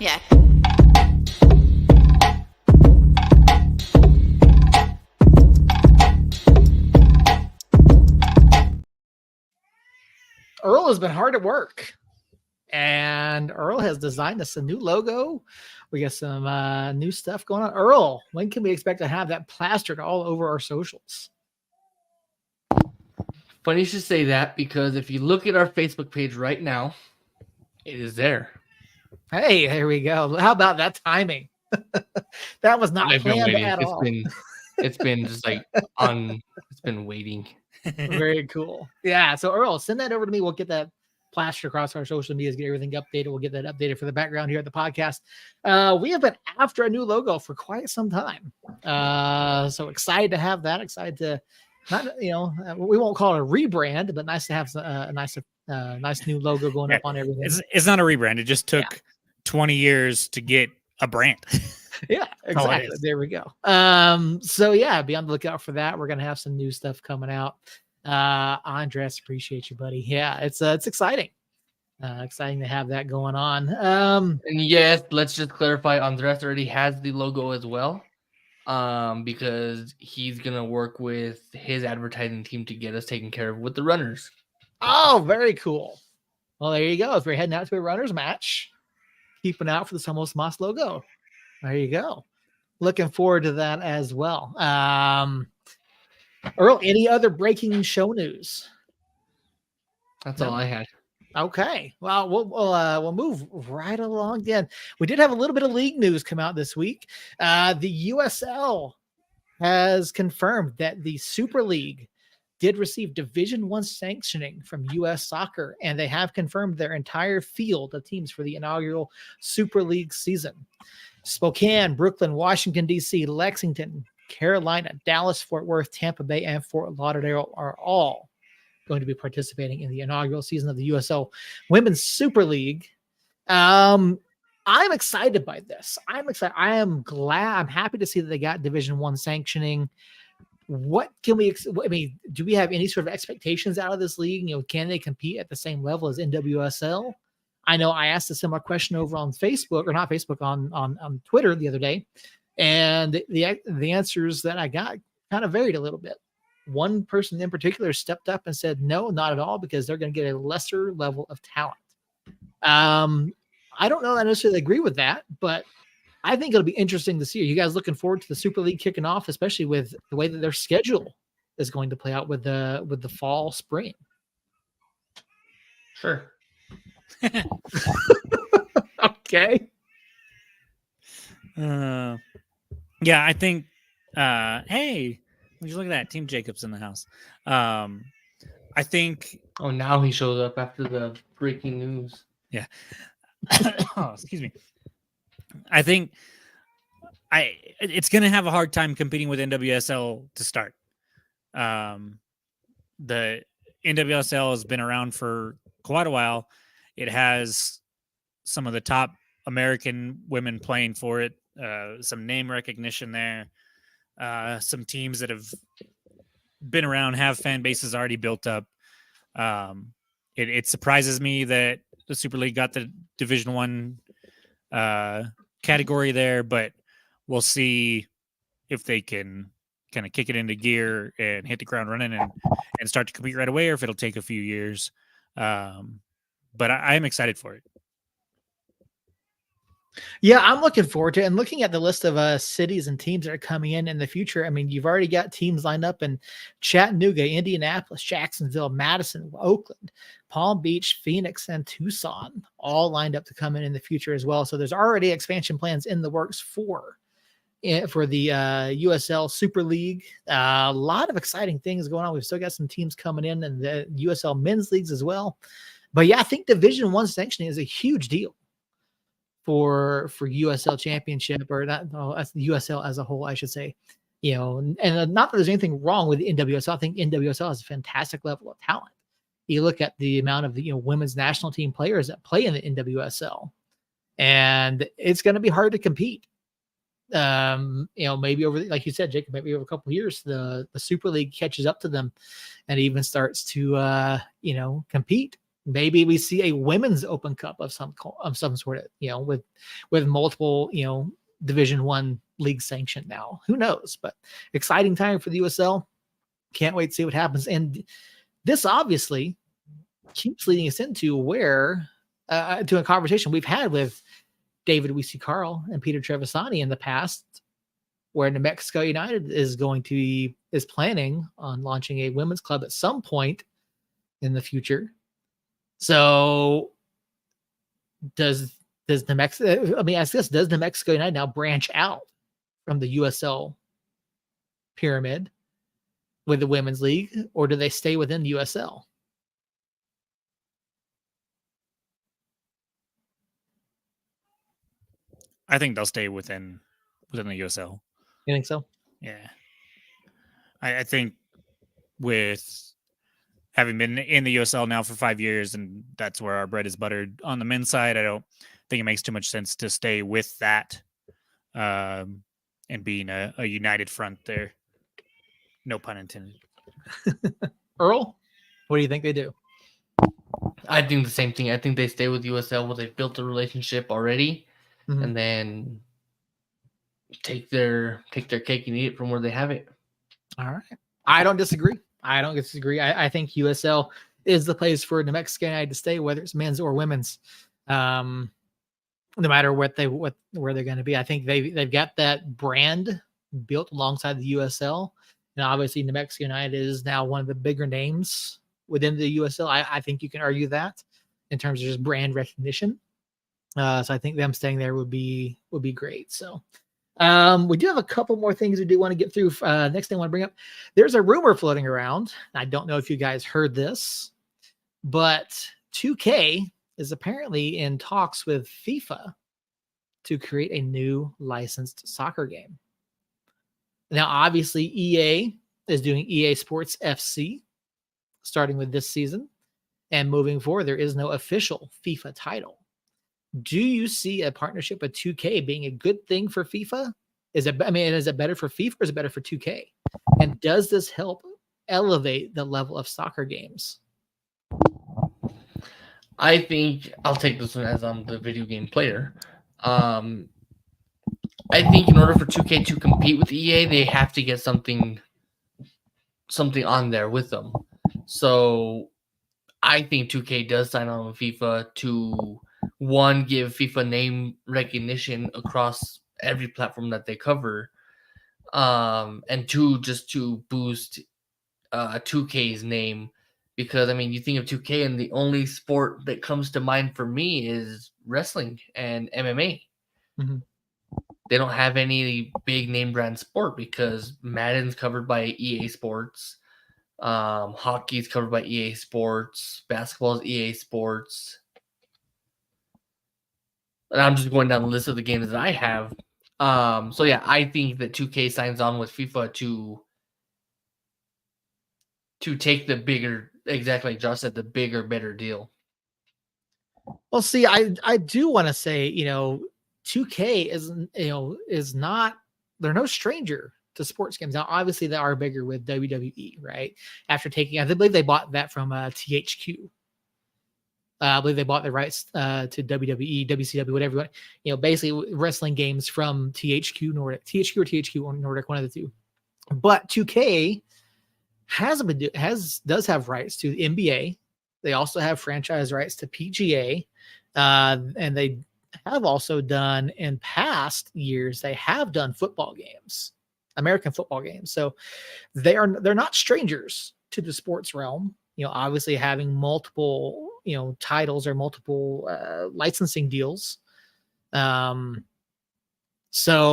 Yeah. Earl has been hard at work, and Earl has designed us a new logo. We got some new stuff going on. Earl, when can we expect to have that plastered all over our socials? Funny you should say that, because if you look at our Facebook page right now, it is there. Hey, there we go. How about that timing? That was not planned at all. It's been just like it's been waiting. Very cool. Yeah. So Earl, send that over to me. We'll get that plastered across our social medias, get everything updated. We'll get that updated for the background here at the podcast. We have been after a new logo for quite some time. So excited to have that. Excited to we won't call it a rebrand, but nice to have a nice new logo going up on everything. It's not a rebrand. It just took 20 years to get a brand. Yeah, exactly. There we go. So yeah, be on the lookout for that. We're gonna have some new stuff coming out. Andres, appreciate you, buddy. Yeah, it's exciting. Exciting to have that going on. And yes, let's just clarify, Andres already has the logo as well. Because he's gonna work with his advertising team to get us taken care of with the runners. Oh, very cool. Well, there you go. If you're heading out to a runners match, keep an eye out for the Somos Moss logo. There you go. Looking forward to that as well. Earl, any other breaking show news? That's all I had. Okay. Well, we'll move right along. Again, we did have a little bit of league news come out this week. The USL has confirmed that the Super League did receive Division I sanctioning from U.S. Soccer, and they have confirmed their entire field of teams for the inaugural Super League season. Spokane, Brooklyn, Washington, D.C., Lexington, Carolina, Dallas, Fort Worth, Tampa Bay, and Fort Lauderdale are all going to be participating in the inaugural season of the USL Women's Super League. I'm excited by this. I'm excited. I am glad. I'm happy to see that they got Division I sanctioning. What can we? I mean, do we have any sort of expectations out of this league? Can they compete at the same level as NWSL? I know I asked a similar question over on Facebook, or not Facebook, on Twitter the other day, and the answers that I got kind of varied a little bit. One person in particular stepped up and said, no, not at all, because they're going to get a lesser level of talent. I don't know that I necessarily agree with that, but I think it'll be interesting to see. Are you guys looking forward to the Super League kicking off, especially with the way that their schedule is going to play out with the fall, spring? Sure. Okay. Yeah, I think. Hey, would you look at that? Team Jacobs in the house. I I think. Oh, now he shows up after the breaking news. Yeah. Oh, excuse me. I think it's going to have a hard time competing with NWSL to start. The NWSL has been around for quite a while. It has some of the top American women playing for it, some name recognition there, some teams that have been around, have fan bases already built up. It surprises me that the Super League got the Division One category there, but we'll see if they can kind of kick it into gear and hit the ground running and start to compete right away, or if it'll take a few years. But I am excited for it. Yeah, I'm looking forward to it. And looking at the list of cities and teams that are coming in the future, I mean, you've already got teams lined up in Chattanooga, Indianapolis, Jacksonville, Madison, Oakland, Palm Beach, Phoenix, and Tucson, all lined up to come in the future as well. So there's already expansion plans in the works for the USL Super League. A lot of exciting things going on. We've still got some teams coming in and the USL men's leagues as well. But yeah, I think Division One sanctioning is a huge deal for USL Championship, or not, that's the USL as a whole, I should say. You know, and not that there's anything wrong with the NWSL. I think NWSL has a fantastic level of talent. You look at the amount of women's national team players that play in the NWSL, and it's going to be hard to compete. Maybe over, like you said, Jacob, maybe over a couple of years, the Super League catches up to them and even starts to compete. Maybe we see a women's Open Cup of some sort of, with multiple, Division One league sanctioned now. Who knows? But exciting time for the USL. Can't wait to see what happens. And this obviously keeps leading us into to a conversation we've had with David Weesey Carl and Peter Trevisani in the past, where New Mexico United is planning on launching a women's club at some point in the future. So does New Mexico, let me ask this, does New Mexico United now branch out from the USL pyramid with the women's league, or do they stay within the USL? I think they'll stay within the USL. You think so? Yeah. I think with having been in the USL now for 5 years, and that's where our bread is buttered on the men's side, I don't think it makes too much sense to stay with that and being a united front there. No pun intended. Earl, what do you think they do? I think the same thing. I think they stay with USL where they've built a relationship already, and then take their cake and eat it from where they have it. All right. I don't disagree. I think USL is the place for New Mexico United to stay, whether it's men's or women's. No matter where they're going to be. I think they've got that brand built alongside the USL. And obviously New Mexico United is now one of the bigger names within the USL. I think you can argue that in terms of just brand recognition. So I think them staying there would be great. So we do have a couple more things we do want to get through. Next thing I want to bring up, there's a rumor floating around. I don't know if you guys heard this, but 2K is apparently in talks with FIFA to create a new licensed soccer game. Now, obviously, EA is doing EA Sports FC, starting with this season. And moving forward, there is no official FIFA title. Do you see a partnership with 2K being a good thing for FIFA? Is it better for FIFA or is it better for 2K? And does this help elevate the level of soccer games? I think I'll take this one as I'm the video game player. I think in order for 2K to compete with EA, they have to get something on there with them. So I think 2K does sign on with FIFA to, one, give FIFA name recognition across every platform that they cover, and two, just to boost 2K's name. Because, I mean, you think of 2K and the only sport that comes to mind for me is wrestling and MMA. Mm-hmm. They don't have any big name brand sport because Madden's covered by EA Sports. Hockey is covered by EA Sports. Basketball is EA Sports. And I'm just going down the list of the games that I have. So yeah, I think that 2K signs on with FIFA to take the bigger, exactly like Josh said, the bigger, better deal. Well, see, I do want to say, 2K is not, they're no stranger to sports games. Now, obviously, they are bigger with WWE, right? After taking, I believe they bought that from THQ. I believe they bought the rights to WWE, WCW, whatever. Basically wrestling games from THQ Nordic, THQ or THQ Nordic, one of the two. But 2K does have rights to the NBA. They also have franchise rights to PGA, and they have also done in past years. They have done football games, American football games. So they're not strangers to the sports realm. Obviously having multiple titles or multiple licensing deals. So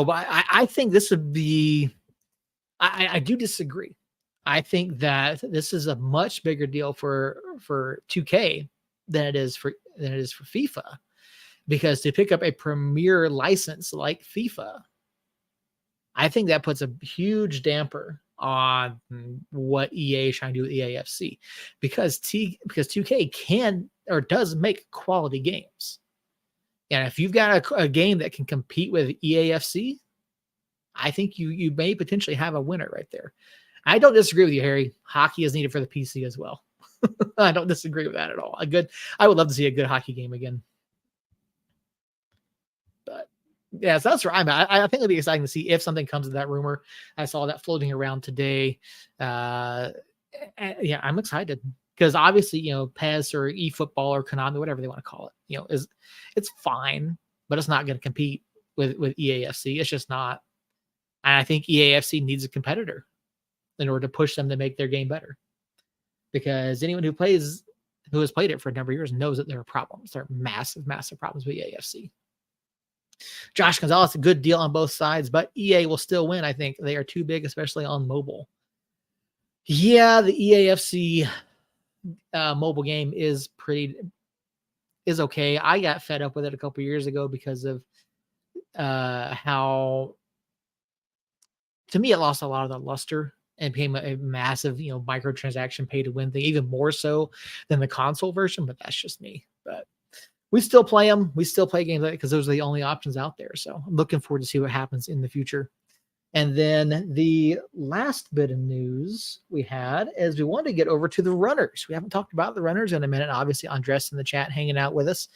I think this would be. I do disagree. I think that this is a much bigger deal for 2K than it is for FIFA, because to pick up a premier license like FIFA, I think that puts a huge damper on what EA is trying to do with EAFC, because 2K can or does make quality games. And if you've got a game that can compete with EAFC, I think you may potentially have a winner right there. I don't disagree with you, Harry. Hockey is needed for the PC as well. I don't disagree with that at all. I would love to see a good hockey game again. But yeah, so that's where I'm at. I think it'll be exciting to see if something comes of that rumor. I saw that floating around today. Yeah, I'm excited because obviously, PES or eFootball or Konami, whatever they want to call it, it's fine, but it's not going to compete with EAFC. It's just not. And I think EAFC needs a competitor in order to push them to make their game better. Because anyone who has played it for a number of years knows that there are problems. There are massive, massive problems with EAFC. Josh Gonzalez, a good deal on both sides, but EA will still win. I think they are too big, especially on mobile. Yeah, the EAFC mobile game is okay. I got fed up with it a couple years ago because of how, to me, it lost a lot of the luster and became a massive, microtransaction pay to win thing, even more so than the console version. But that's just me. But we still play them. We still play games like because those are the only options out there. So I'm looking forward to see what happens in the future. And then the last bit of news we had is we wanted to get over to the runners. We haven't talked about the runners in a minute. Obviously, Andres in the chat hanging out with us.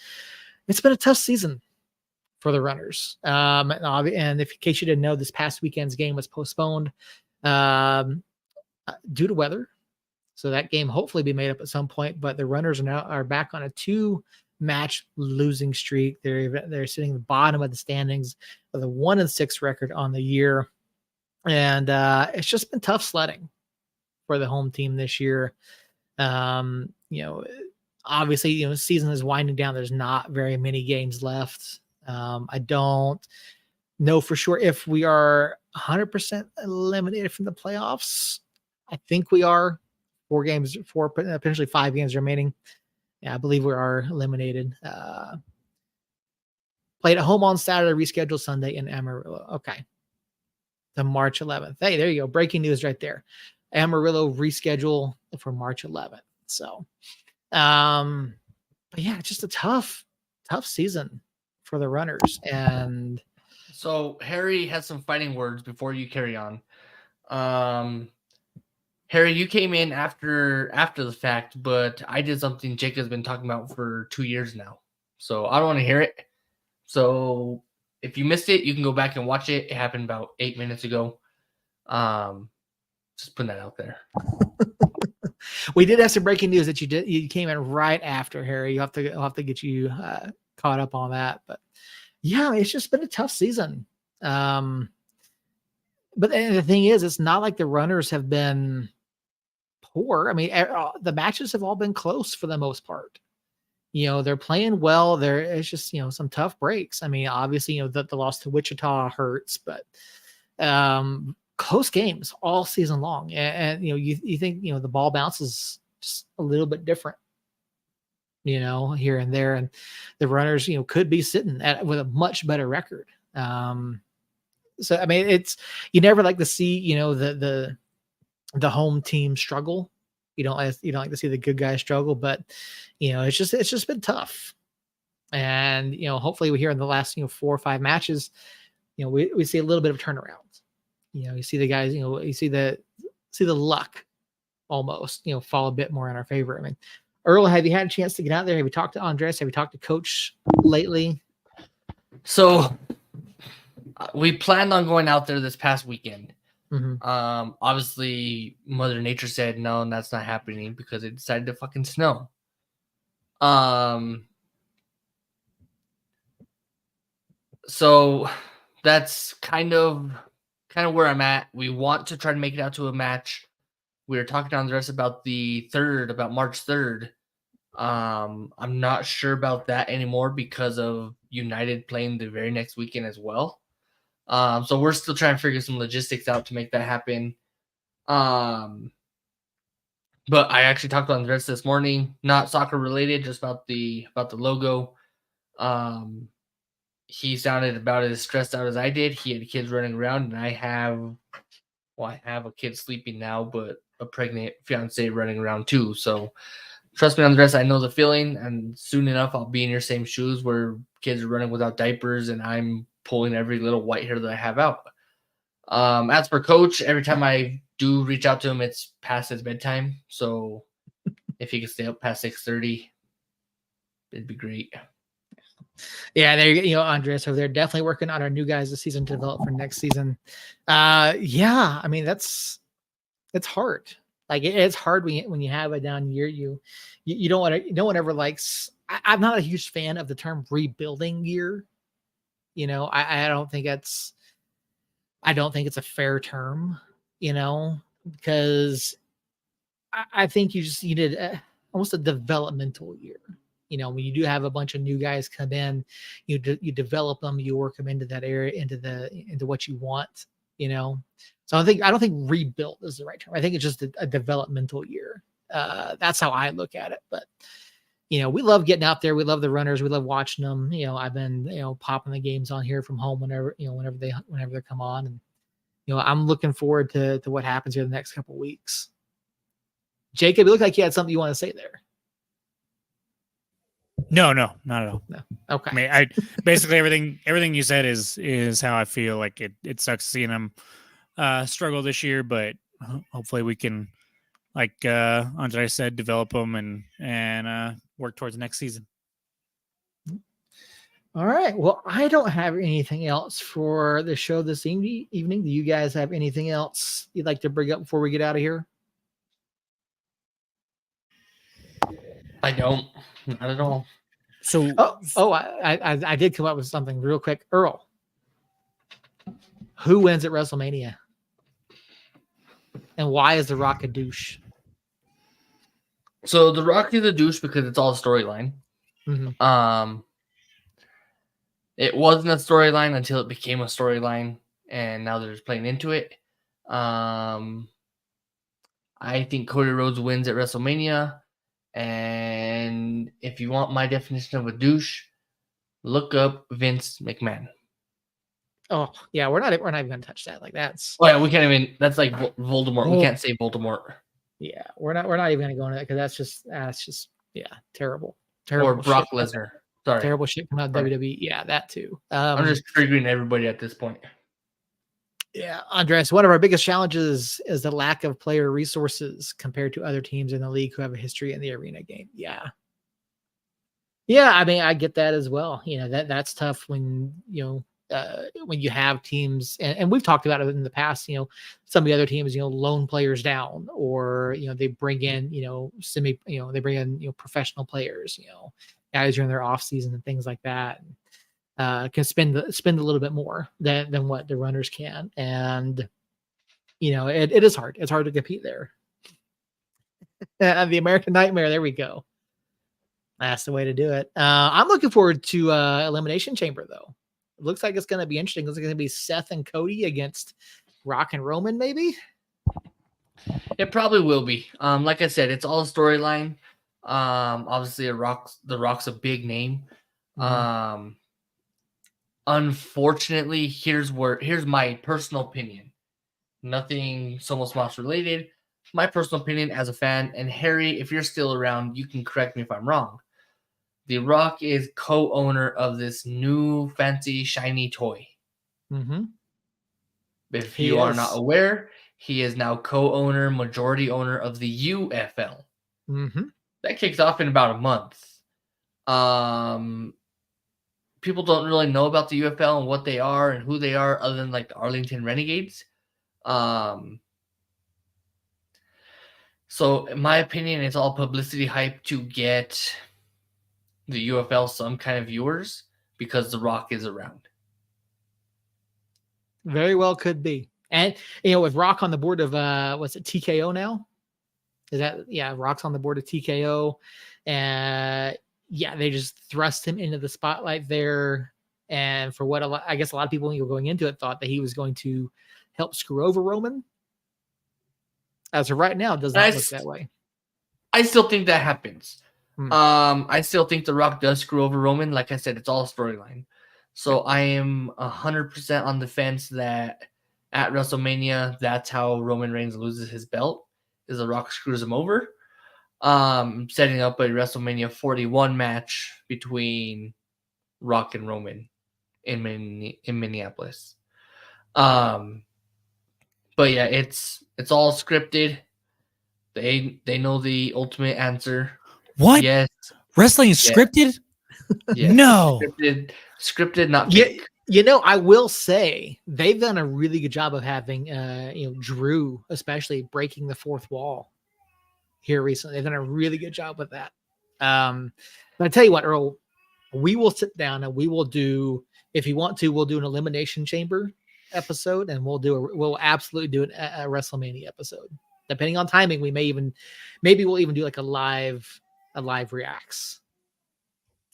It's been a tough season for the runners. And if in case you didn't know, this past weekend's game was postponed due to weather. So that game hopefully be made up at some point. But the runners are back on a 2-match losing streak. They're sitting at the bottom of the standings with a 1-6 record on the year. And it's just been tough sledding for the home team this year. Obviously, season is winding down. There's not very many games left. I don't know for sure if we are 100% eliminated from the playoffs. I think we are. 4 games, potentially 5 games remaining. Yeah, I believe we are eliminated. Played at home on Saturday, rescheduled Sunday in Amarillo. Okay. To March 11th. Hey, there you go. Breaking news right there. Amarillo reschedule for March 11th. So, but yeah, just a tough season for the runners. And so Harry has some fighting words before you carry on. Harry, you came in after the fact, but I did something Jake has been talking about for 2 years now. So I don't want to hear it. So if you missed it, you can go back and watch it. It happened about 8 minutes ago. Just putting that out there. We did have some breaking news that you came in right after, Harry. I'll have to get you caught up on that. But yeah, it's just been a tough season. But the thing is, it's not like the runners have been poor. I mean, the matches have all been close for the most part. They're playing well. It's just, some tough breaks. I mean, obviously, the loss to Wichita hurts, but close games all season long. And you think, the ball bounces just a little bit different, here and there. And the runners, could be sitting with a much better record. So, I mean, you never like to see, the home team struggle. You don't like to see the good guys struggle, but it's just been tough. And hopefully we hear in the last 4 or 5 matches, we see a little bit of turnaround. You see the guys, you see the luck almost, fall a bit more in our favor. I mean, Earl, have you had a chance to get out there? Have you talked to Andres? Have you talked to Coach lately? So we planned on going out there this past weekend. Mm-hmm. Obviously Mother Nature said no, and that's not happening because it decided to fucking snow. So that's kind of where I'm at. We want to try to make it out to a match. We were talking to the rest about about March 3rd. I'm not sure about that anymore because of United playing the very next weekend as well. So we're still trying to figure some logistics out to make that happen. But I actually talked to Andres this morning, not soccer related, just about the logo. He sounded about as stressed out as I did. He had kids running around, and I have a kid sleeping now, but a pregnant fiance running around too. So trust me, Andres, I know the feeling, and soon enough I'll be in your same shoes where kids are running without diapers and I'm pulling every little white hair that I have out. As for Coach, every time I do reach out to him, it's past his bedtime. So if he could stay up past 6:30, it'd be great. Yeah, there Andres over there definitely working on our new guys this season to develop for next season. Yeah, I mean it's hard. Like it's hard when you have a down year. You don't want to. No one ever likes. I'm not a huge fan of the term rebuilding year. I don't think it's a fair term. Because I think you just needed almost a developmental year. When you do have a bunch of new guys come in, you develop them, you work them into that area, into what you want. So I don't think rebuilt is the right term. I think it's just a developmental year. That's how I look at it. But we love getting out there. We love the runners. We love watching them. I've been popping the games on here from home whenever they come on, and I'm looking forward to what happens here the next couple of weeks. Jacob, it looked like you had something you want to say there. No, not at all. No. Okay. I mean, I basically everything you said is how I feel. Like it sucks seeing them struggle this year, but hopefully we can, like Andre said, develop them and work towards next season. All right. Well, I don't have anything else for the show this evening. Do you guys have anything else you'd like to bring up before we get out of here? I don't. Not at all. So, I did come up with something real quick. Earl, who wins at WrestleMania? And why is The Rock a douche? So The Rock is a douche because it's all storyline. Mm-hmm. It wasn't a storyline until it became a storyline, and now they're just playing into it. I think Cody Rhodes wins at WrestleMania. And if you want my definition of a douche, look up Vince McMahon. Oh yeah, we're not even going to touch that. Like that's. Oh yeah, we can't even. That's like Voldemort. We can't say Voldemort. Yeah, we're not even going to go into that because that's just terrible. Or Brock Lesnar. Sorry, terrible shit coming out of WWE. Yeah, that too. I'm just triggering everybody at this point. Yeah, Andres, one of our biggest challenges is the lack of player resources compared to other teams in the league who have a history in the arena game. Yeah. I mean, I get that as well. That's tough when you have teams, and we've talked about it in the past. Some of the other teams, loan players down, or they bring in, they bring in professional players, guys who are in their off season and things like that. Can spend a little bit more than what the runners can, and it is hard. It's hard to compete there. The American Nightmare. There we go. That's the way to do it. I'm looking forward to Elimination Chamber, though. It looks like it's going to be interesting. It's going to be Seth and Cody against Rock and Roman, maybe? It probably will be. Like I said, it's all a storyline. Obviously, the Rock's a big name. Unfortunately, here's my personal opinion. Nothing Somos Moss related. My personal opinion as a fan, and Harry, if you're still around, you can correct me if I'm wrong. The Rock is co-owner of this new fancy shiny toy. Mm-hmm. If you are not aware, he is now co-owner, majority owner of the UFL. Mm-hmm. That kicks off in about a month. People don't really know about the UFL and what they are and who they are, other than like the Arlington Renegades. So in my opinion, it's all publicity hype to get the UFL some kind of viewers because The Rock is around. Very well could be. And, with Rock on the board of, what's it, TKO now? Rock's on the board of TKO. And they just thrust him into the spotlight there. And for what I guess a lot of people going into it thought that he was going to help screw over Roman. As of right now, it does not look that way. I still think that happens. I still think The Rock does screw over Roman. Like I said, it's all a storyline. So I am 100% on the fence that at WrestleMania, that's how Roman Reigns loses his belt, is The Rock screws him over. Setting up a WrestleMania 41 match between Rock and Roman in Minneapolis. But yeah, it's all scripted. They know the ultimate answer. What? Yes. Wrestling is scripted? Yes. No. Scripted, not fake. I will say they've done a really good job of having Drew, especially breaking the fourth wall here recently. They've done a really good job with that. But I tell you what, Earl, we will sit down and we will do, if you want to, we'll do an Elimination Chamber episode, and we'll absolutely do a WrestleMania episode. Depending on timing, maybe we'll even do like a live reacts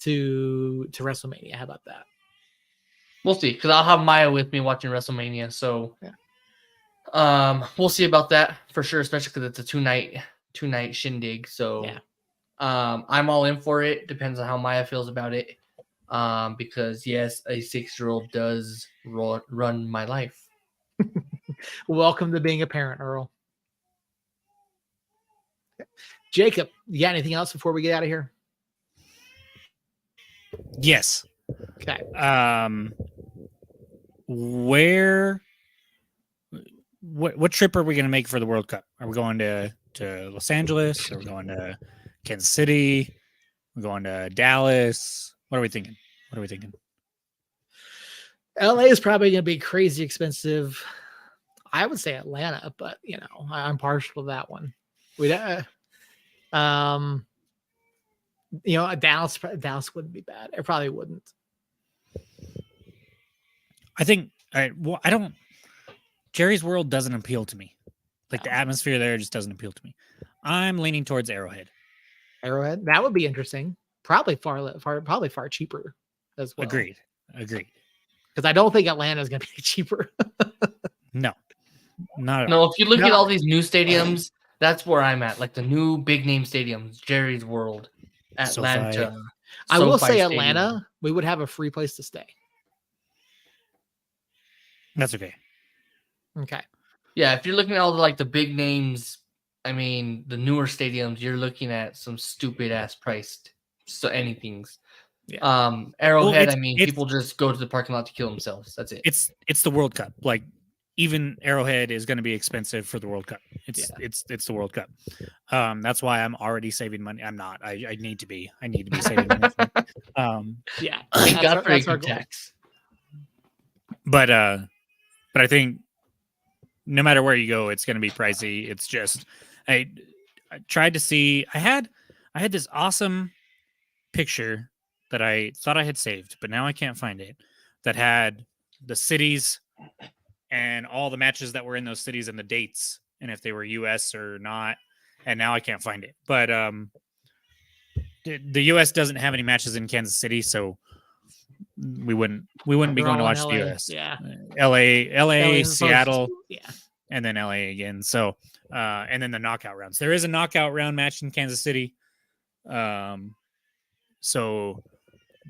to WrestleMania. How about that? We'll see, because I'll have Maya with me watching WrestleMania, so we'll see about that for sure, especially because it's a two night shindig. So I'm all in for it. Depends on how Maya feels about it. Because yes, a 6-year-old does run my life. Welcome to being a parent, Earl. Jacob, you got anything else before we get out of here? Yes. Okay. What trip are we going to make for the World Cup? Are we going to Los Angeles? Are we going to Kansas City? We're going to Dallas. What are we thinking? LA is probably going to be crazy expensive. I would say Atlanta, but I'm partial to that one. Dallas wouldn't be bad. It probably wouldn't. I think. All right. Well, I don't. Jerry's World doesn't appeal to me. Like the atmosphere there just doesn't appeal to me. I'm leaning towards Arrowhead. That would be interesting. Probably far cheaper as well. Agreed. Because I don't think Atlanta is going to be cheaper. No, not at all. No, if you look at all these new stadiums, that's where I'm at. Like the new big name stadiums, Jerry's World, Atlanta. I will say Atlanta, we would have a free place to stay. That's okay. Okay. Yeah, if you're looking at all the big names, I mean, the newer stadiums, you're looking at some stupid ass priced anything's. Yeah. Arrowhead, people just go to the parking lot to kill themselves. That's it. It's the World Cup. Like even Arrowhead is going to be expensive for the World Cup. It's the World Cup. That's why I'm already saving money. I'm not. I need to be. I need to be saving money. Thank God for income tax. But I think no matter where you go, it's going to be pricey. It's just I tried to see. I had this awesome picture that I thought I had saved, but now I can't find it. That had the cities and all the matches that were in those cities and the dates and if they were US or not. And now I can't find it. But the US doesn't have any matches in Kansas City, so we wouldn't be They're going to all in watch the LA. US. Yeah. LA, is Seattle, yeah. and then LA again. So, and then the knockout rounds. There is a knockout round match in Kansas City. So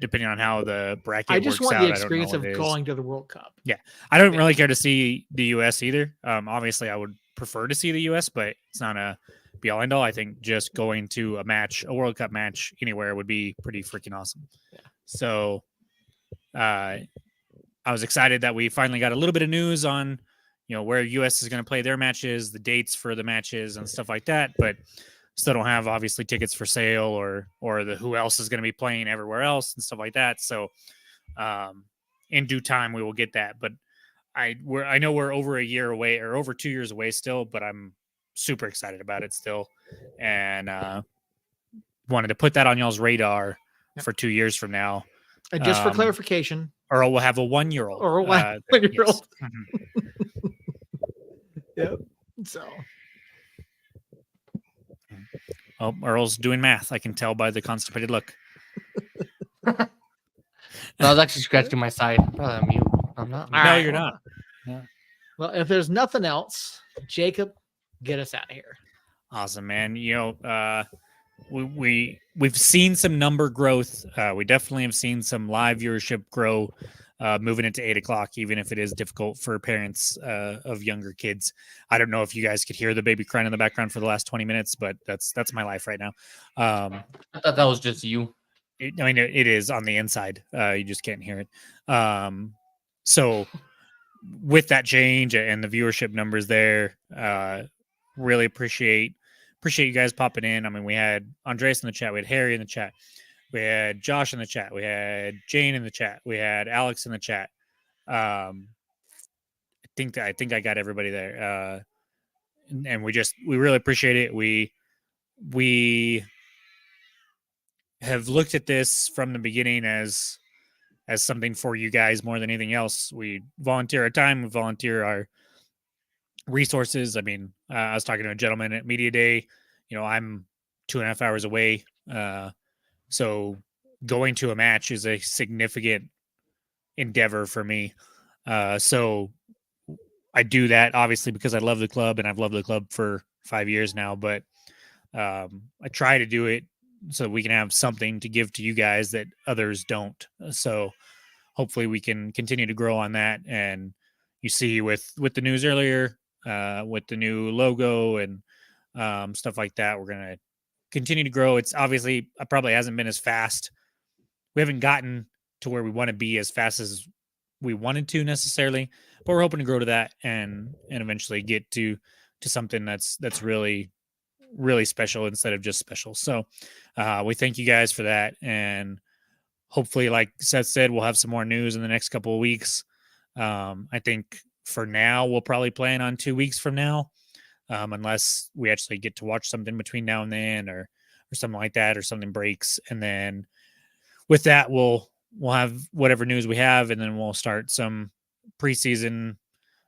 depending on how the bracket I just works want out, the I don't know experience what of it is. going to the World Cup. Yeah, I don't really care to see the US either. Obviously, I would prefer to see the US, but it's not a be all end all. I think just going to a World Cup match anywhere would be pretty freaking awesome. Yeah. So, I was excited that we finally got a little bit of news on, where US is going to play their matches, the dates for the matches, and stuff like that. But still don't have obviously tickets for sale or the who else is going to be playing everywhere else and stuff like that. So, in due time we will get that. But I know we're over a year away or over 2 years away still, but I'm super excited about it still, and wanted to put that on y'all's radar for 2 years from now. And just for clarification, Earl will have a 1-year-old. Or a 1-year-old. Yes. Mm-hmm. Yep. So. Oh, Earl's doing math. I can tell by the constipated look. I was actually scratching my side. Probably on mute. I'm not. No, right. you're not. Yeah. Well, if there's nothing else, Jacob, get us out of here. Awesome, man. We've seen some number growth. We definitely have seen some live viewership grow, moving into 8:00, even if it is difficult for parents of younger kids. I don't know if you guys could hear the baby crying in the background for the last 20 minutes, but that's my life right now. I thought that was just you. It is on the inside. You just can't hear it. So with that change and the viewership numbers there, really appreciate you guys popping in. I mean, we had Andres in the chat, we had Harry in the chat, we had Josh in the chat, we had Jane in the chat, we had Alex in the chat. I think I got everybody there. And we really appreciate it. We have looked at this from the beginning as something for you guys more than anything else. We volunteer our time, we volunteer our resources. I mean, I was talking to a gentleman at Media Day. I'm 2.5 hours away. So going to a match is a significant endeavor for me. So I do that obviously because I love the club and I've loved the club for 5 years now, but I try to do it so we can have something to give to you guys that others don't. So hopefully we can continue to grow on that. And you see with the news earlier, with the new logo and stuff like that, we're going to continue to grow. It's obviously probably hasn't been as fast. We haven't gotten to where we want to be as fast as we wanted to necessarily, but we're hoping to grow to that and eventually get to something that's really, really special instead of just special. So we thank you guys for that. And hopefully, like Seth said, we'll have some more news in the next couple of weeks. I think for now, we'll probably plan on 2 weeks from now, unless we actually get to watch something between now and then or something like that, or something breaks. And then with that, we'll have whatever news we have, and then we'll start some preseason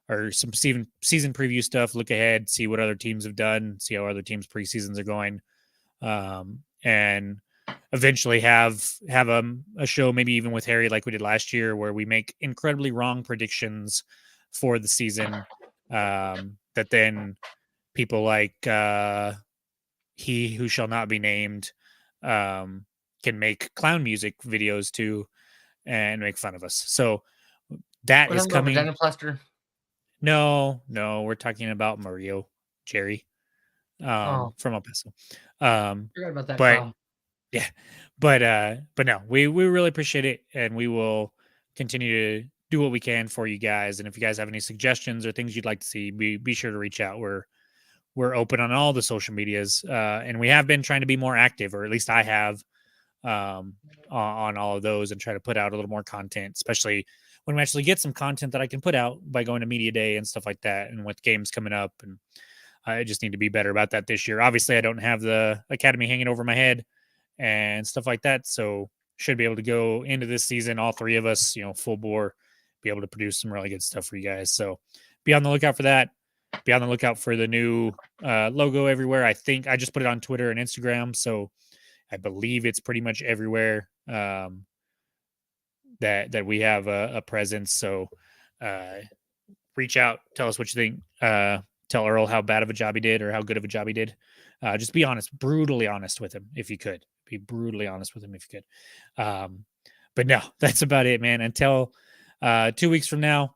or some season preview stuff, look ahead, see what other teams have done, see how other teams' preseasons are going. And eventually have a show, maybe even with Harry, like we did last year, where we make incredibly wrong predictions for the season, that then people like he who shall not be named can make clown music videos to and make fun of us. So that is coming. Vagina plaster? No, we're talking about Mario Jerry from El Paso. Forgot about that. But yeah, but no, we really appreciate it, and we will continue to do what we can for you guys. And if you guys have any suggestions or things you'd like to see, be sure to reach out. We're open on all the social medias, and we have been trying to be more active, or at least I have, on all of those, and try to put out a little more content, especially when we actually get some content that I can put out by going to Media Day and stuff like that, and with games coming up. And I just need to be better about that this year. Obviously, I don't have the academy hanging over my head and stuff like that, so should be able to go into this season, all three of us, full bore, be able to produce some really good stuff for you guys. So be on the lookout for that. Be on the lookout for the new logo everywhere. I think I just put it on Twitter and Instagram, so I believe it's pretty much everywhere. that we have a presence. So reach out, tell us what you think. Tell Earl how bad of a job he did or how good of a job he did. Just be honest, brutally honest with him if you could. Be brutally honest with him if you could. But no, that's about it, man. Until 2 weeks from now,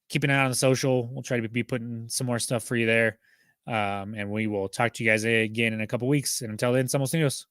keep an eye on the social. We'll try to be putting some more stuff for you there. And we will talk to you guys again in a couple weeks. And until then, somos niños.